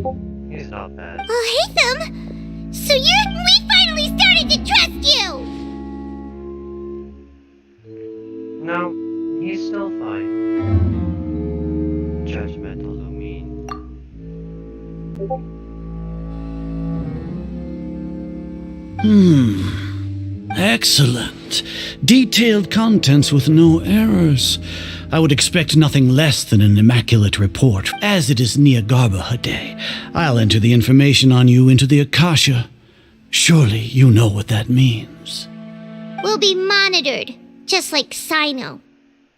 He's not bad.
Oh, Haytham! So we finally started to trust you!
No, he's still fine. Judgmental, who mean?
Excellent. Detailed contents with no errors. I would expect nothing less than an immaculate report. As it is Niagarbaha Day, I'll enter the information on you into the Akasha. Surely you know what that means.
We'll be monitored, just like Sino.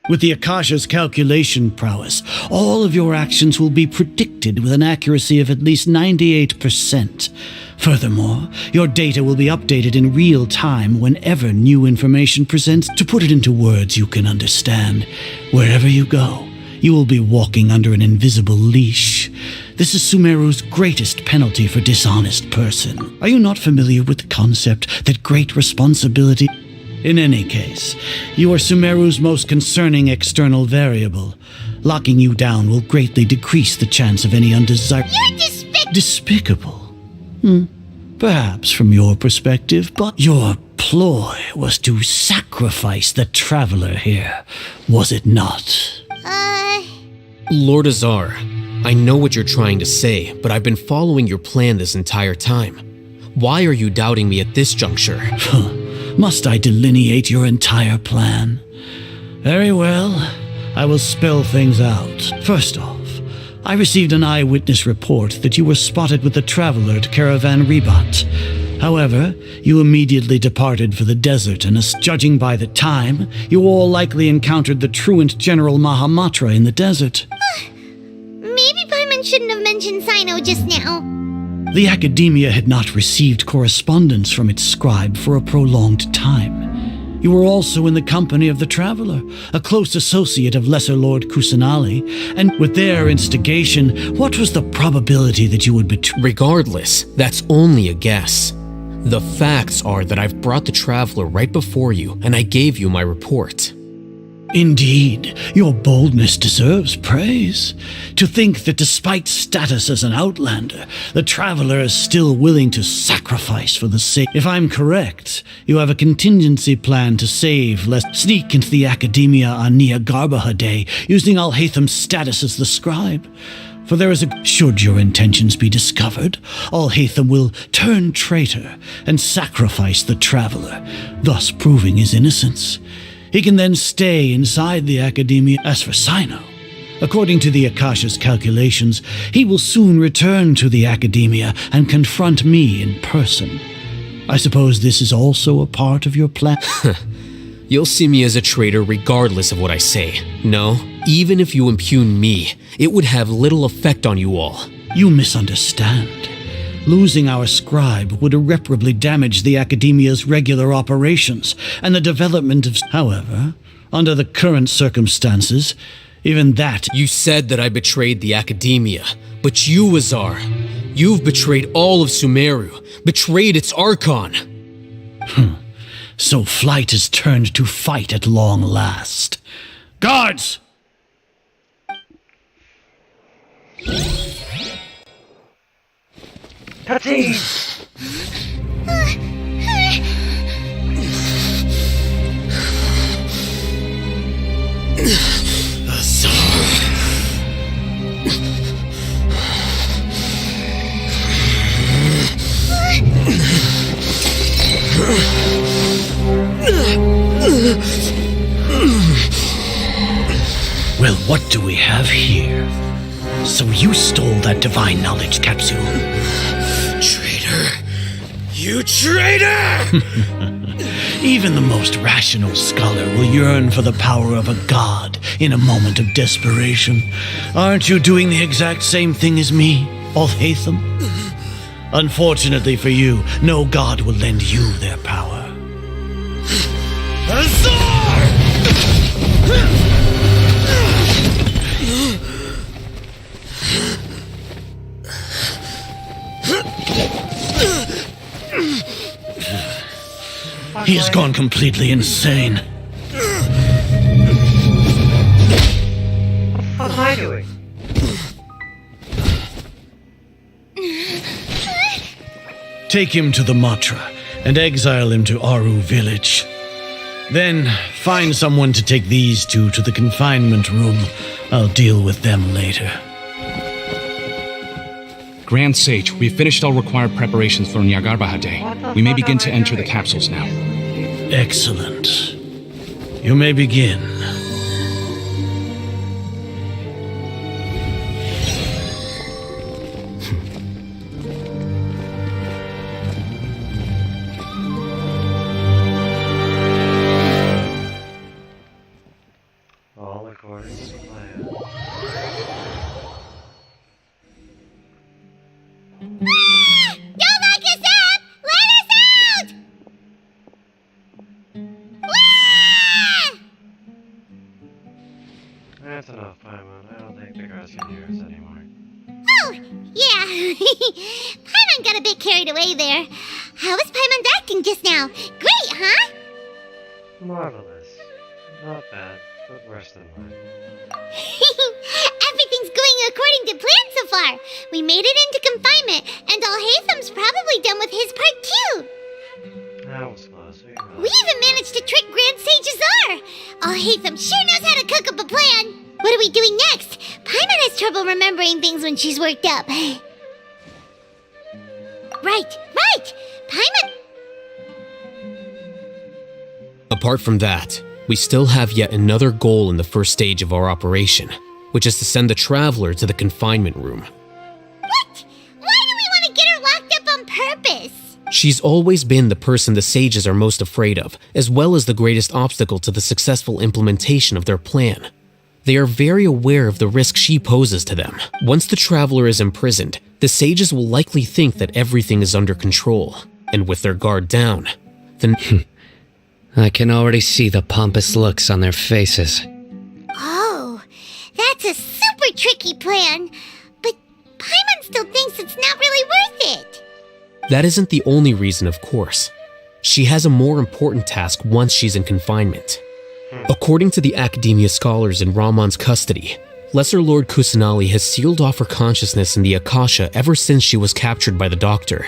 With the Akasha's calculation prowess, all of your actions will be predicted with an accuracy of at least 98%. Furthermore, your data will be updated in real time whenever new information presents. To put it into words you can understand, wherever you go, you will be walking under an invisible leash. This is Sumeru's greatest penalty for dishonest person. Are you not familiar with the concept that great responsibility... In any case, you are Sumeru's most concerning external variable. Locking you down will greatly decrease the chance of any undesirable...
You're
Despicable? Perhaps from your perspective, but your ploy was to sacrifice the Traveler here, was it not?
Lord Azar, I know what you're trying to say, but I've been following your plan this entire time. Why are you doubting me at this juncture?
Must I delineate your entire plan? Very well, I will spell things out. First off, I received an eyewitness report that you were spotted with the Traveler at Caravan Ribat. However, you immediately departed for the desert, and judging by the time, you all likely encountered the truant General Mahamatra in the desert.
Maybe Paimon shouldn't have mentioned Sino just now.
The Academia had not received correspondence from its scribe for a prolonged time. You were also in the company of the Traveler, a close associate of Lesser Lord Kusanali, and with their instigation, what was the probability that you would betray?
Regardless, that's only a guess. The facts are that I've brought the Traveler right before you, and I gave you my report.
Indeed, your boldness deserves praise. To think that despite status as an outlander, the Traveler is still willing to sacrifice for the sake... If I'm correct, you have a contingency plan to save, lest sneak into the Academia on Niagarbaha Day, using Alhaitham's status as the scribe. For there is a... Should your intentions be discovered, Alhaitham will turn traitor and sacrifice the Traveler, thus proving his innocence. He can then stay inside the Academia. As for Sino, according to the Akasha's calculations, he will soon return to the Academia and confront me in person. I suppose this is also a part of your plan?
You'll see me as a traitor regardless of what I say. No, even if you impugn me, it would have little effect on you all.
You misunderstand. Losing our scribe would irreparably damage the Academia's regular operations and the development of... However, under the current circumstances, even that...
You said that I betrayed the Academia, but you, Azar, You've betrayed all of Sumeru, betrayed its Archon.
So flight is turned to fight at long last. Guards!
Cutscene!
Well, what do we have here? So you stole that divine knowledge capsule?
Traitor! You traitor!
Even the most rational scholar will yearn for the power of a god in a moment of desperation. Aren't you doing the exact same thing as me, Alhaitham? Unfortunately for you, no god will lend you their power. He has gone completely insane.
What am I doing?
Take him to the Matra and exile him to Aru village. Then find someone to take these two to the confinement room. I'll deal with them later.
Grand Sage, we've finished all required preparations for Nyagarbha Day. We may begin to enter the capsules now.
Excellent. You may begin.
All according to plan.
Don't lock us up! Let us out!
That's enough, Paimon. I don't think the guards can hear us anymore.
Oh, yeah. Paimon got a bit carried away there. How was Paimon's acting just now? Great, huh?
Marvelous. Not bad, but worse than mine.
Everything's going according to plan so far. We made it into confinement, and Alhaitham's probably done with his part too.
That was close.
We even managed to trick Grand Sage Azar. Alhaitham sure knows how to cook up a plan. What are we doing next? Paimon has trouble remembering things when she's worked up. Right. Paimon...
Apart from that, we still have yet another goal in the first stage of our operation, which is to send the Traveler to the confinement room.
What? Why do we want to get her locked up on purpose?
She's always been the person the sages are most afraid of, as well as the greatest obstacle to the successful implementation of their plan. They are very aware of the risk she poses to them. Once the Traveler is imprisoned, the sages will likely think that everything is under control, and with their guard down, then...
I can already see the pompous looks on their faces.
Oh, that's a super tricky plan. But Paimon still thinks it's not really worth it.
That isn't the only reason, of course. She has a more important task once she's in confinement. According to the Academia scholars in Ramon's custody, Lesser Lord Kusanali has sealed off her consciousness in the Akasha ever since she was captured by the Doctor.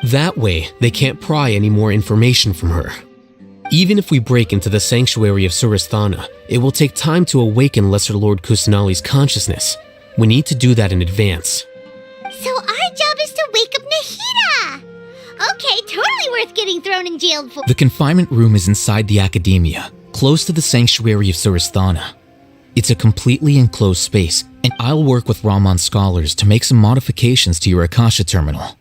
That way, they can't pry any more information from her. Even if we break into the sanctuary of Surasthana, it will take time to awaken Lesser Lord Kusanali's consciousness. We need to do that in advance.
So our job is to wake up Nahida! Okay, totally worth getting thrown in jail for.
The confinement room is inside the Academia, close to the sanctuary of Surasthana. It's a completely enclosed space, and I'll work with Ramon's scholars to make some modifications to your Akasha terminal.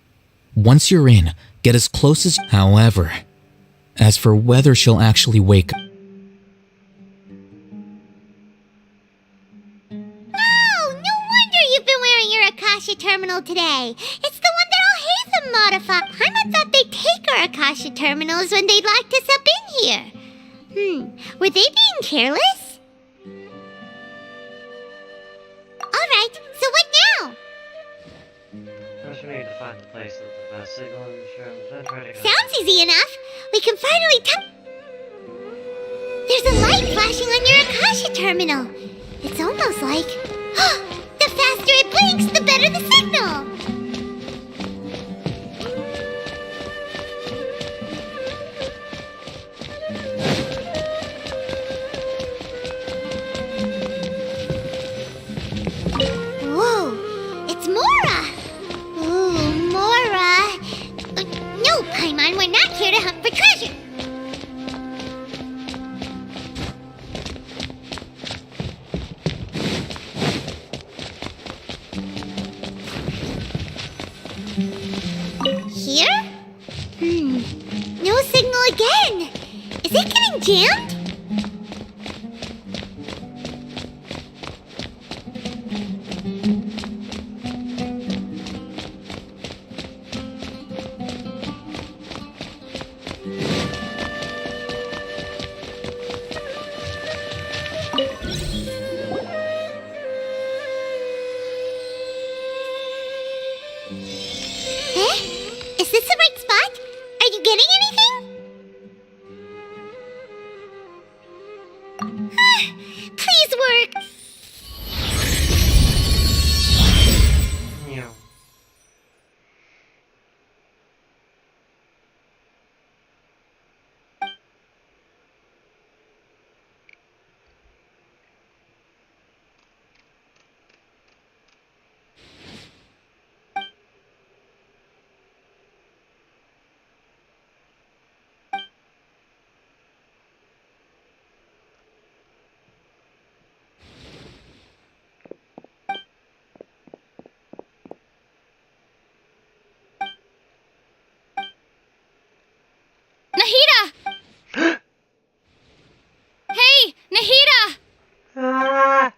Once you're in, get as close as... However, as for whether she'll actually wake up...
Oh, no wonder you've been wearing your Akasha terminal today. It's the one that Alhaitham modified. Paimon thought they'd take our Akasha terminals when they locked us up in here. Were they being careless? Alright, so what now?
There's First, we need to find the place with the best signal in this room, then try to go.
Sounds easy enough. We can finally There's a light flashing on your Akasha terminal. It's almost like... the faster it blinks, the better the signal. Whoa, it's Mora! Ooh, Mora! No, Paimon, we're not here to hunt for treasure. Here? No signal again! Is it getting jammed? Is this the right spot? Are you getting anything? Please work!
Meow.
Nahida! Hey, Nahida!
Ah!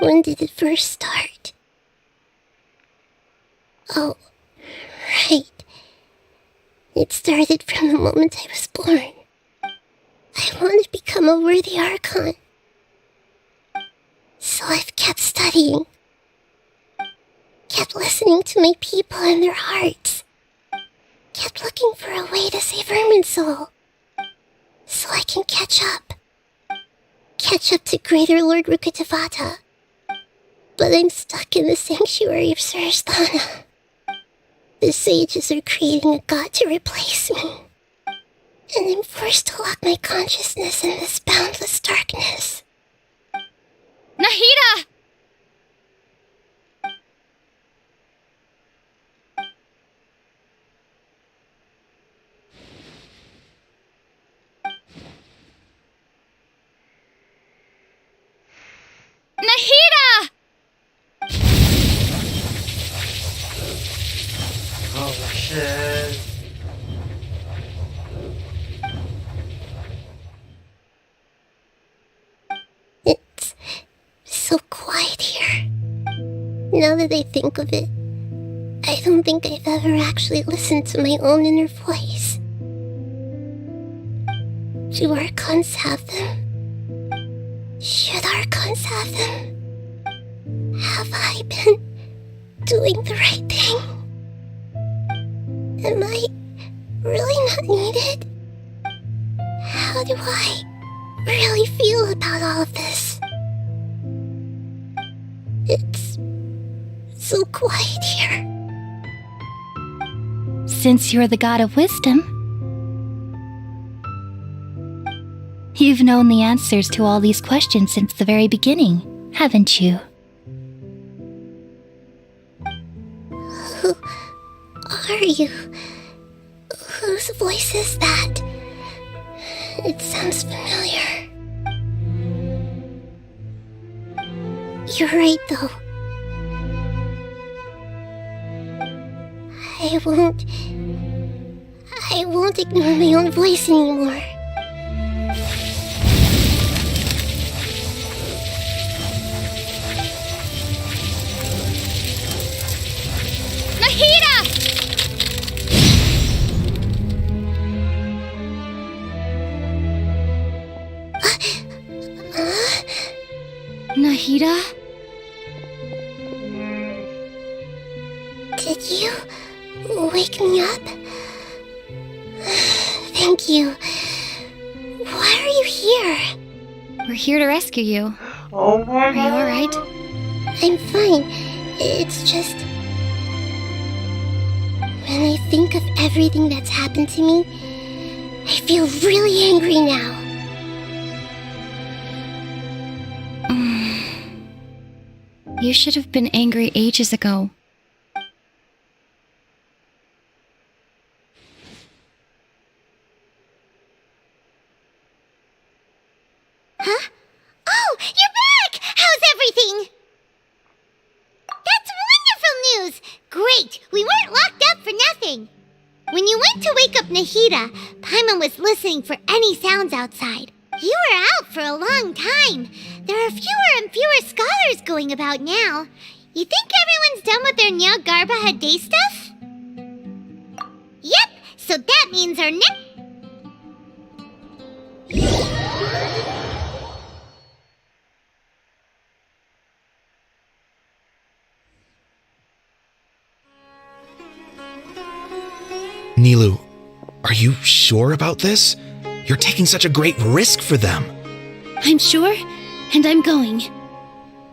When did it first start? Oh, right. It started from the moment I was born. I want to become a worthy Archon. So I've kept studying. Kept listening to my people and their hearts. Kept looking for a way to save Irminsul. So I can catch up. Catch up to Greater Lord Rukkhadevata. But I'm stuck in the sanctuary of Surasthana. The sages are creating a god to replace me. And I'm forced to lock my consciousness in this boundless darkness.
Nahida! Nahida!
Oh shit.
It's so quiet here. Now that I think of it, I don't think I've ever actually listened to my own inner voice. Do Archons have them? Should Archons have them? Have I been doing the right thing? Am I really not needed? How do I really feel about all of this? It's so quiet here.
Since you're the god of wisdom, you've known the answers to all these questions since the very beginning, haven't you?
Who are you? Whose voice is that? It sounds familiar. You're right, though. I won't ignore my own voice anymore.
Nahida!
Nahida?
Did you wake me up? Thank you. Why are you here?
We're here to rescue you. Are you alright?
I'm fine. It's just... when I think of everything that's happened to me, I feel really angry now.
You should have been angry ages ago.
Huh? Oh, you're back! How's everything? That's wonderful news! Great! We weren't locked up for nothing! When you went to wake up Nahida, Paimon was listening for any sounds outside. You were out for a long time. There are fewer and fewer scholars going about now. You think everyone's done with their Nyagarbaha day stuff? Yep, so that means our next...
Nilu, are you sure about this? You're taking such a great risk for them.
I'm sure, and I'm going.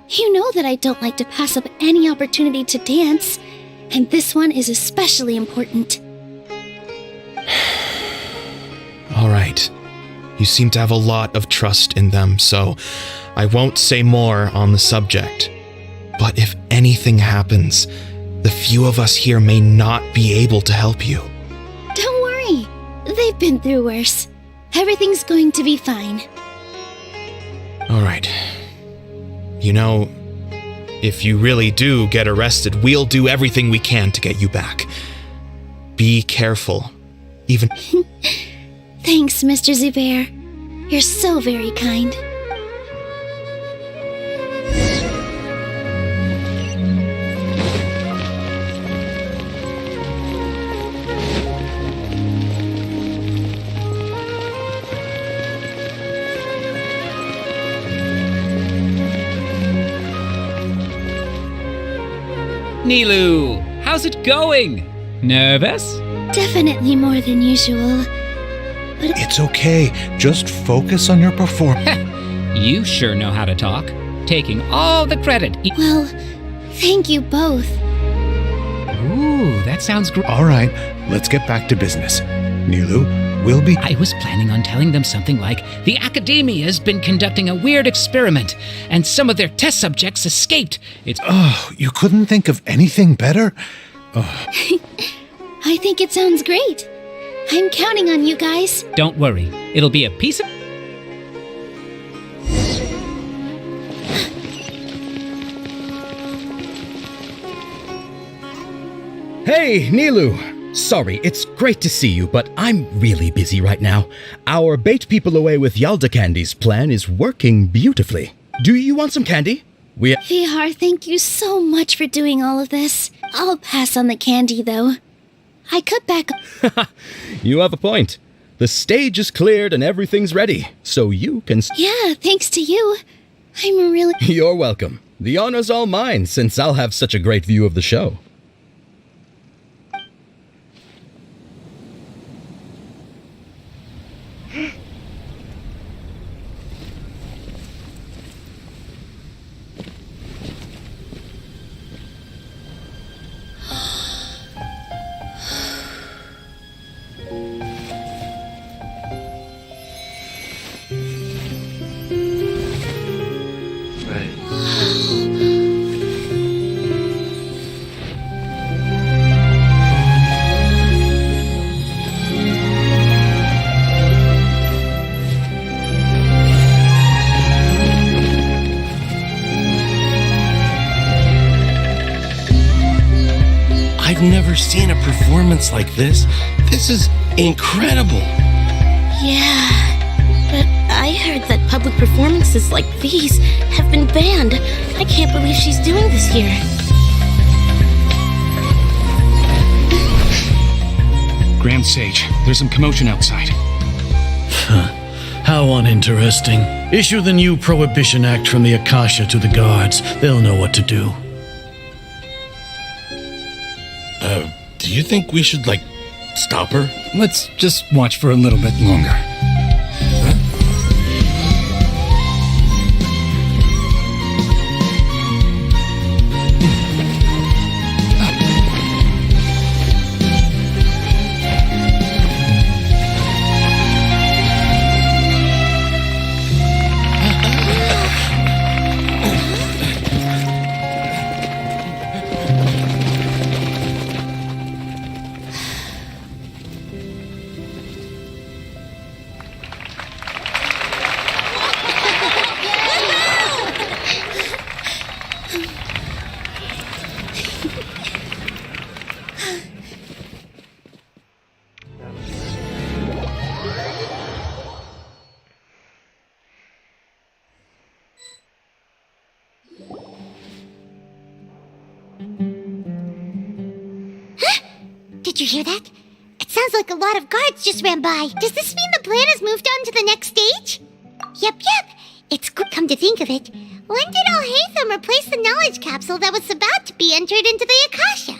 You know that I don't like to pass up any opportunity to dance, and this one is especially important.
All right. You seem to have a lot of trust in them, so I won't say more on the subject. But if anything happens, the few of us here may not be able to help you.
Don't worry. They've been through worse. Everything's going to be fine.
All right. You know, if you really do get arrested, we'll do everything we can to get you back. Be careful. Even...
Thanks, Mr. Zubair. You're so very kind.
Nilu, how's it going? Nervous?
Definitely more than usual. But
it's okay. Just focus on your performance.
You sure know how to talk. Taking all the credit.
Well, thank you both.
Ooh, that sounds great.
All right, let's get back to business. Nilu, we'll be...
I was planning on telling them something like, the Academia's been conducting a weird experiment, and some of their test subjects escaped. It's...
Oh, you couldn't think of anything better?
I think it sounds great. I'm counting on you guys.
Don't worry. It'll be a piece of...
Hey, Nilu! Sorry, it's great to see you, but I'm really busy right now. Our Bait People Away with Yalda Candies plan is working beautifully. Do you want some candy?
Vihar, thank you so much for doing all of this. I'll pass on the candy, though. I cut back...
You have a point. The stage is cleared and everything's ready, so you can...
Yeah, thanks to you. I'm really...
You're welcome. The honor's all mine, since I'll have such a great view of the show.
I've never seen a performance like this. This is incredible.
Yeah, but I heard that public performances like these have been banned. I can't believe she's doing this here.
Grand Sage, there's some commotion outside.
How uninteresting. Issue the new Prohibition Act from the Akasha to the guards. They'll know what to do.
Do you think we should, stop her?
Let's just watch for a little bit longer.
Did you hear that? It sounds like a lot of guards just ran by. Does this mean the plan has moved on to the next stage? Yep. It's good come to think of it. When did Al-Haytham replace the knowledge capsule that was about to be entered into the Akasha?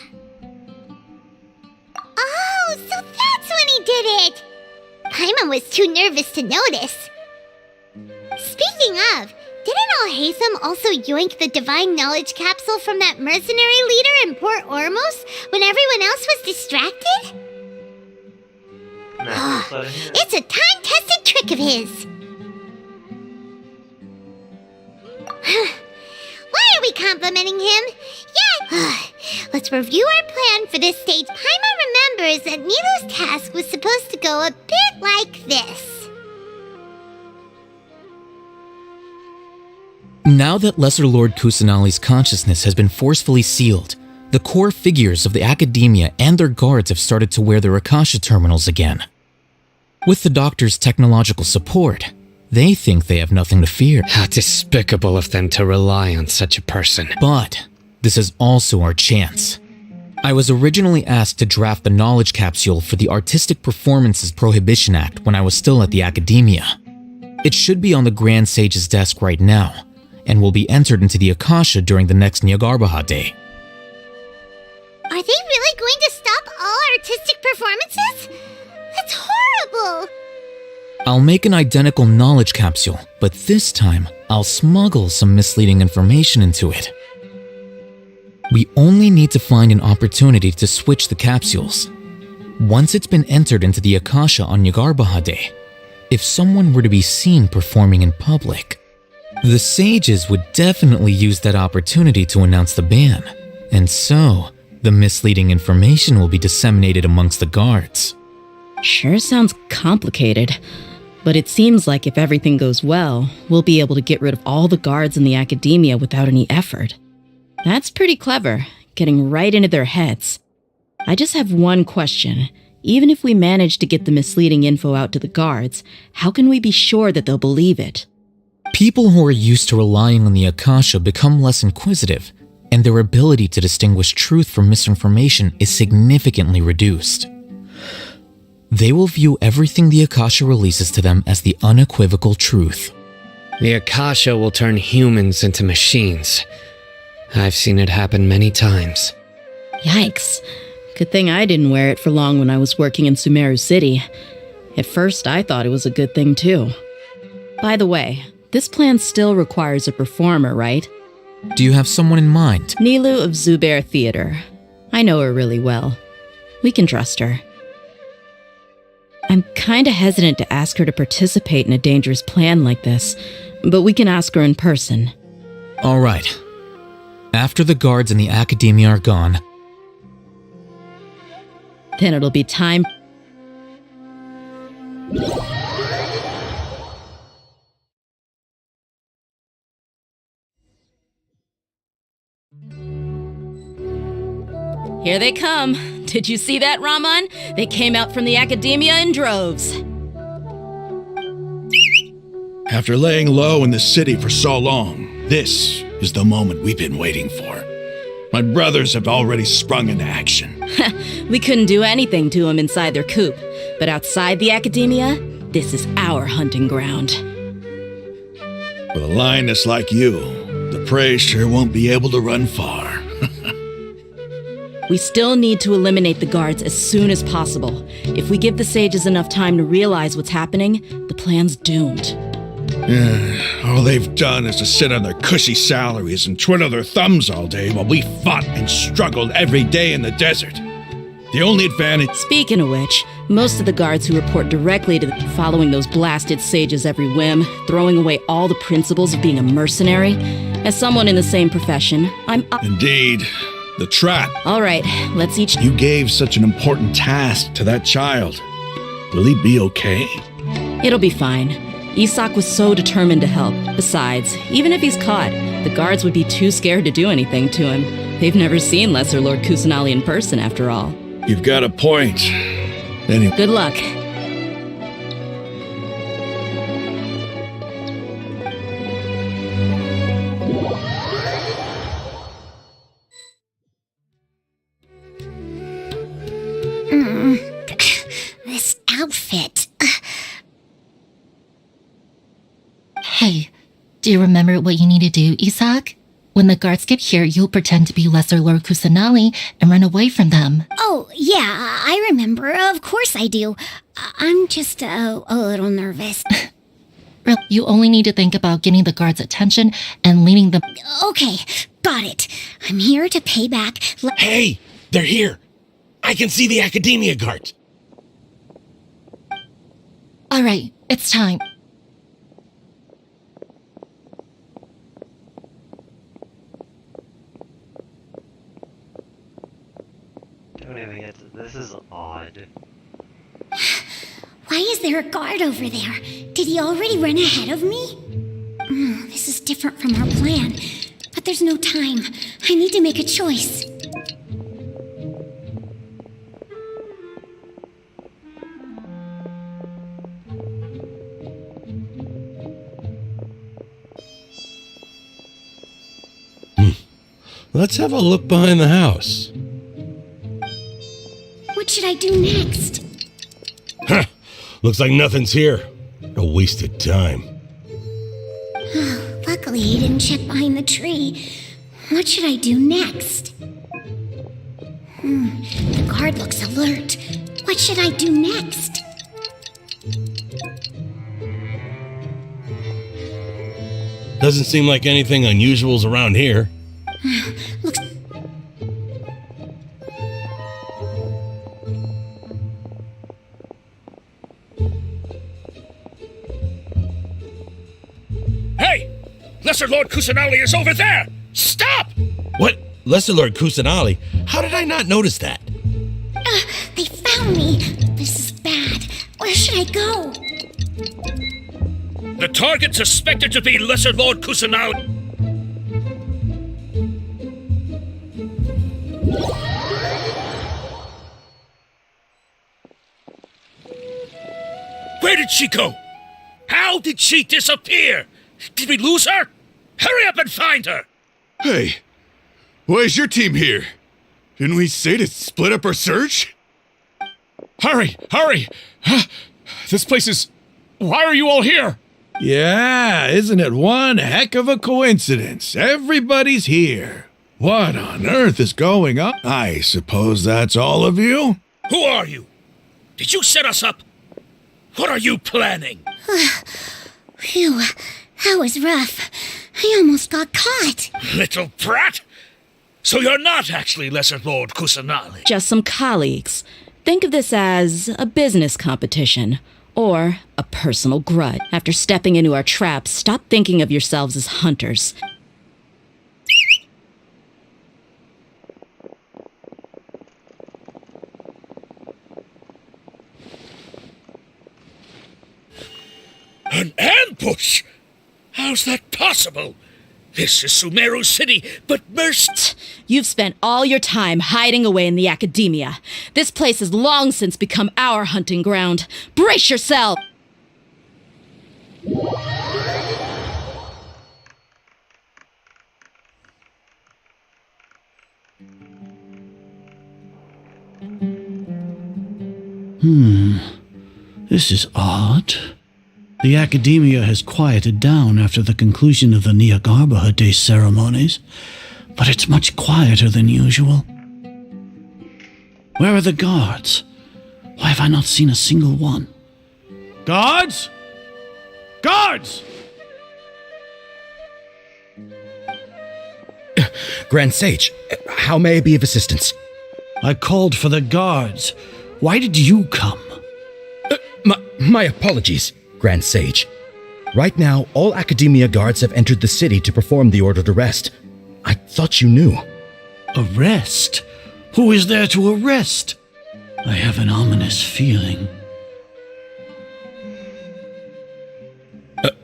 Oh, so that's when he did it! Paimon was too nervous to notice. Speaking of, didn't Al-Haytham also yoink the divine knowledge capsule from that mercenary leader in Port Ormos when everyone else was distracted? It's a time-tested trick of his. Why are we complimenting him? Yeah. Let's review our plan for this stage. Paimon remembers that Nilu's task was supposed to go a bit like this.
Now that Lesser Lord Kusanali's consciousness has been forcefully sealed, the core figures of the academia and their guards have started to wear their Akasha terminals again. With the doctor's technological support, they think they have nothing to fear.
How despicable of them to rely on such a person.
But this is also our chance. I was originally asked to draft the knowledge capsule for the Artistic Performances Prohibition Act when I was still at the academia. It should be on the Grand Sage's desk right now, and will be entered into the Akasha during the next Nyargarbaha Day.
Are they really going to stop all artistic performances? That's horrible!
I'll make an identical knowledge capsule, but this time I'll smuggle some misleading information into it. We only need to find an opportunity to switch the capsules. Once it's been entered into the Akasha on Nyargarbaha Day, if someone were to be seen performing in public, the sages would definitely use that opportunity to announce the ban, and so the misleading information will be disseminated amongst the guards.
Sure sounds complicated, but it seems like if everything goes well, we'll be able to get rid of all the guards in the academia without any effort. That's pretty clever, getting right into their heads. I just have one question. Even if we manage to get the misleading info out to the guards, how can we be sure that they'll believe it?
People who are used to relying on the Akasha become less inquisitive, and their ability to distinguish truth from misinformation is significantly reduced. They will view everything the Akasha releases to them as the unequivocal truth.
The Akasha will turn humans into machines. I've seen it happen many times.
Yikes. Good thing I didn't wear it for long when I was working in Sumeru City. At first, I thought it was a good thing too. By the way, this plan still requires a performer, right?
Do you have someone in mind?
Nilu of Zubair Theater. I know her really well. We can trust her. I'm kinda hesitant to ask her to participate in a dangerous plan like this, but we can ask her in person.
All right. After the guards in the academia are gone,
then it'll be time. Here they come. Did you see that, Raman? They came out from the academia in droves.
After laying low in the city for so long, this is the moment we've been waiting for. My brothers have already sprung into action.
We couldn't do anything to them inside their coop, but outside the academia, this is our hunting ground.
With a lioness like you, the prey sure won't be able to run far.
We still need to eliminate the guards as soon as possible. If we give the sages enough time to realize what's happening, the plan's doomed.
All they've done is to sit on their cushy salaries and twiddle their thumbs all day while we fought and struggled every day in the desert. The only advantage—
Speaking of which, most of the guards who report directly to following those blasted sages every whim, throwing away all the principles of being a mercenary. As someone in the same profession,
Indeed. The trap.
All right, let's each—
You gave such an important task to that child. Will he be okay?
It'll be fine. Isak was so determined to help. Besides, even if he's caught, the guards would be too scared to do anything to him. They've never seen Lesser Lord Kusanali in person, after all.
You've got a point. Anyway.
Good luck.
This outfit.
Hey, do you remember what you need to do, Isak? When the guards get here, you'll pretend to be Lesser Lord Kusanali and run away from them.
Oh, yeah, I remember. Of course I do. I'm just a little nervous.
You only need to think about getting the guards' attention and leading them.
Okay, got it. I'm here to pay back.
Hey, they're here. I can see the Academia guards.
All right, it's time.
Don't even get to this. Is odd.
Why is there a guard over there? Did he already run ahead of me? This is different from our plan. But there's no time. I need to make a choice.
Let's have a look behind the house.
What should I do next?
Huh. Looks like nothing's here. A wasted time.
Luckily, he didn't check behind the tree. What should I do next? The guard looks alert. What should I do next?
Doesn't seem like anything unusual's around here.
Looks...
Hey! Lesser Lord Kusanali is over there! Stop! What? Lesser Lord Kusanali? How did I not notice that?
They found me. This is bad. Where should I go?
The target suspected to be Lesser Lord Kusanali. Where did she go? How did she disappear? Did we lose her? Hurry up and find her!
Hey, why is your team here? Didn't we say to split up our search?
Hurry! Hurry! This place is... Why are you all here?
Yeah, isn't it one heck of a coincidence? Everybody's here. What on earth is going on? I suppose that's all of you?
Who are you? Did you set us up? What are you planning?
Phew, that was rough. I almost got caught.
Little brat! So you're not actually Lesser Lord Kusanali?
Just some colleagues. Think of this as a business competition. Or a personal grudge. After stepping into our traps, stop thinking of yourselves as hunters.
An ambush? How's that possible? This is Sumeru City, but
You've spent all your time hiding away in the Academia. This place has long since become our hunting ground. Brace yourself!
This is odd. The academia has quieted down after the conclusion of the Nyagarbha Day ceremonies, but it's much quieter than usual. Where are the guards? Why have I not seen a single one? Guards? Guards!
Grand Sage, how may I be of assistance?
I called for the guards. Why did you come?
My apologies, Grand Sage. Right now, all Academia guards have entered the city to perform the ordered arrest. I thought you knew.
Arrest? Who is there to arrest? I have an ominous feeling.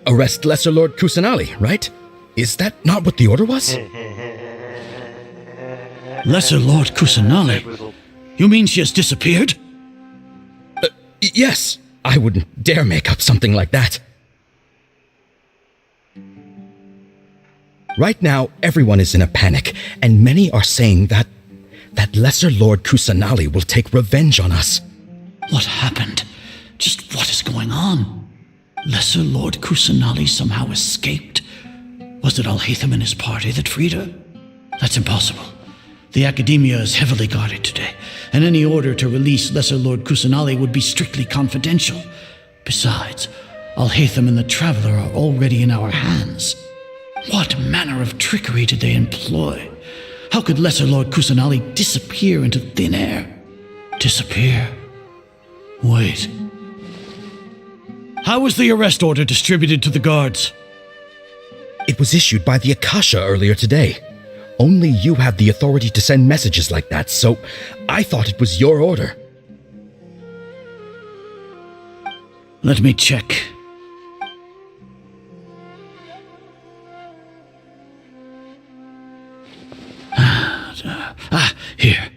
Arrest Lesser Lord Kusanali, right? Is that not what the order was?
Lesser Lord Kusanali? You mean she has disappeared?
Yes. I wouldn't dare make up something like that. Right now, everyone is in a panic, and many are saying that Lesser Lord Kusanali will take revenge on us.
What happened? Just what is going on? Lesser Lord Kusanali somehow escaped? Was it Alhaitham and his party that freed her? That's impossible. The Academia is heavily guarded today, and any order to release Lesser Lord Kusanali would be strictly confidential. Besides, Alhaitham and the Traveler are already in our hands. What manner of trickery did they employ? How could Lesser Lord Kusanali disappear into thin air? Disappear? Wait. How was the arrest order distributed to the guards?
It was issued by the Akasha earlier today. Only you have the authority to send messages like that, so I thought it was your order.
Let me check. Here.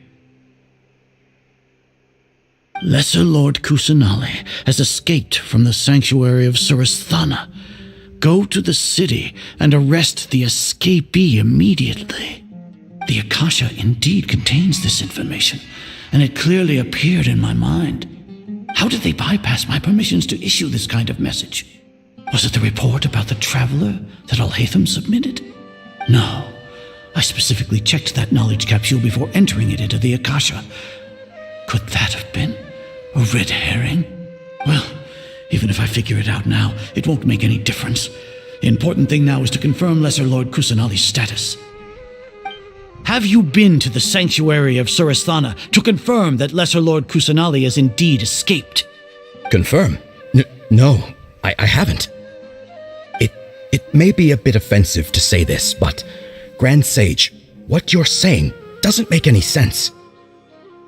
Lesser Lord Kusanali has escaped from the sanctuary of Surasthana. Go to the city and arrest the escapee immediately. The Akasha indeed contains this information, and it clearly appeared in my mind. How did they bypass my permissions to issue this kind of message? Was it the report about the Traveler that Alhaitham submitted? No. I specifically checked that knowledge capsule before entering it into the Akasha. Could that have been a red herring? Well, even if I figure it out now, it won't make any difference. The important thing now is to confirm Lesser Lord Kusanali's status. Have you been to the sanctuary of Surasthana to confirm that Lesser Lord Kusanali has indeed escaped?
Confirm? No, I haven't. It may be a bit offensive to say this, but Grand Sage, what you're saying doesn't make any sense.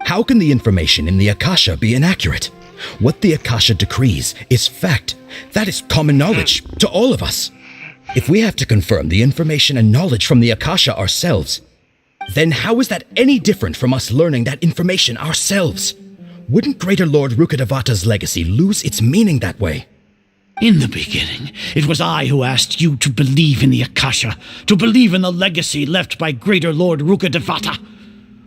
How can the information in the Akasha be inaccurate? What the Akasha decrees is fact. That is common knowledge to all of us. If we have to confirm the information and knowledge from the Akasha ourselves, then how is that any different from us learning that information ourselves? Wouldn't Greater Lord Rukkhadevata's legacy lose its meaning that way?
In the beginning, it was I who asked you to believe in the Akasha, to believe in the legacy left by Greater Lord Rukkhadevata.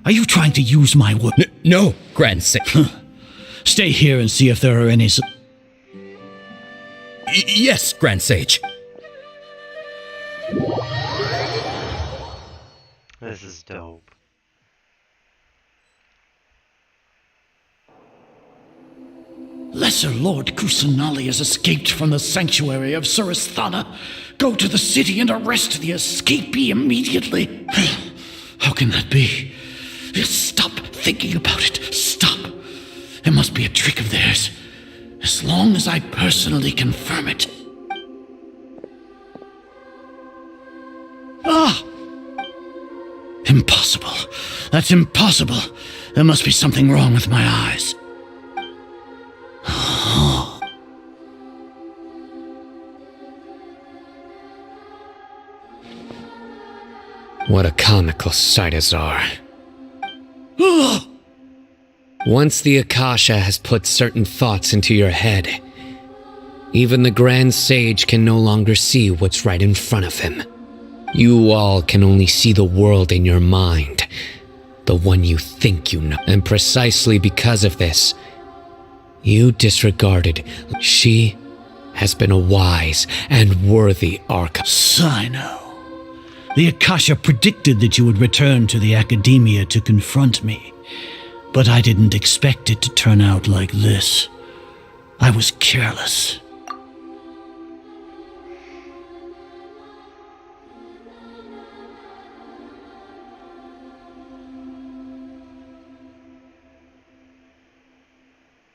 Are you trying to use my word?
No, Grand Sage.
Stay here and see if there are any...
Yes, Grand Sage.
This is dope.
Lesser Lord Kusanali has escaped from the sanctuary of Surasthana. Go to the city and arrest the escapee immediately. How can that be? Stop thinking about it. Stop. It must be a trick of theirs. As long as I personally confirm it. Ah! Impossible. That's impossible. There must be something wrong with my eyes.
What a comical sight, Azar. Once the Akasha has put certain thoughts into your head, even the Grand Sage can no longer see what's right in front of him. You all can only see the world in your mind, the one you think you know. And precisely because of this, you disregarded. She has been a wise and worthy archivist.
Sino. The Akasha predicted that you would return to the Academia to confront me, but I didn't expect it to turn out like this. I was careless.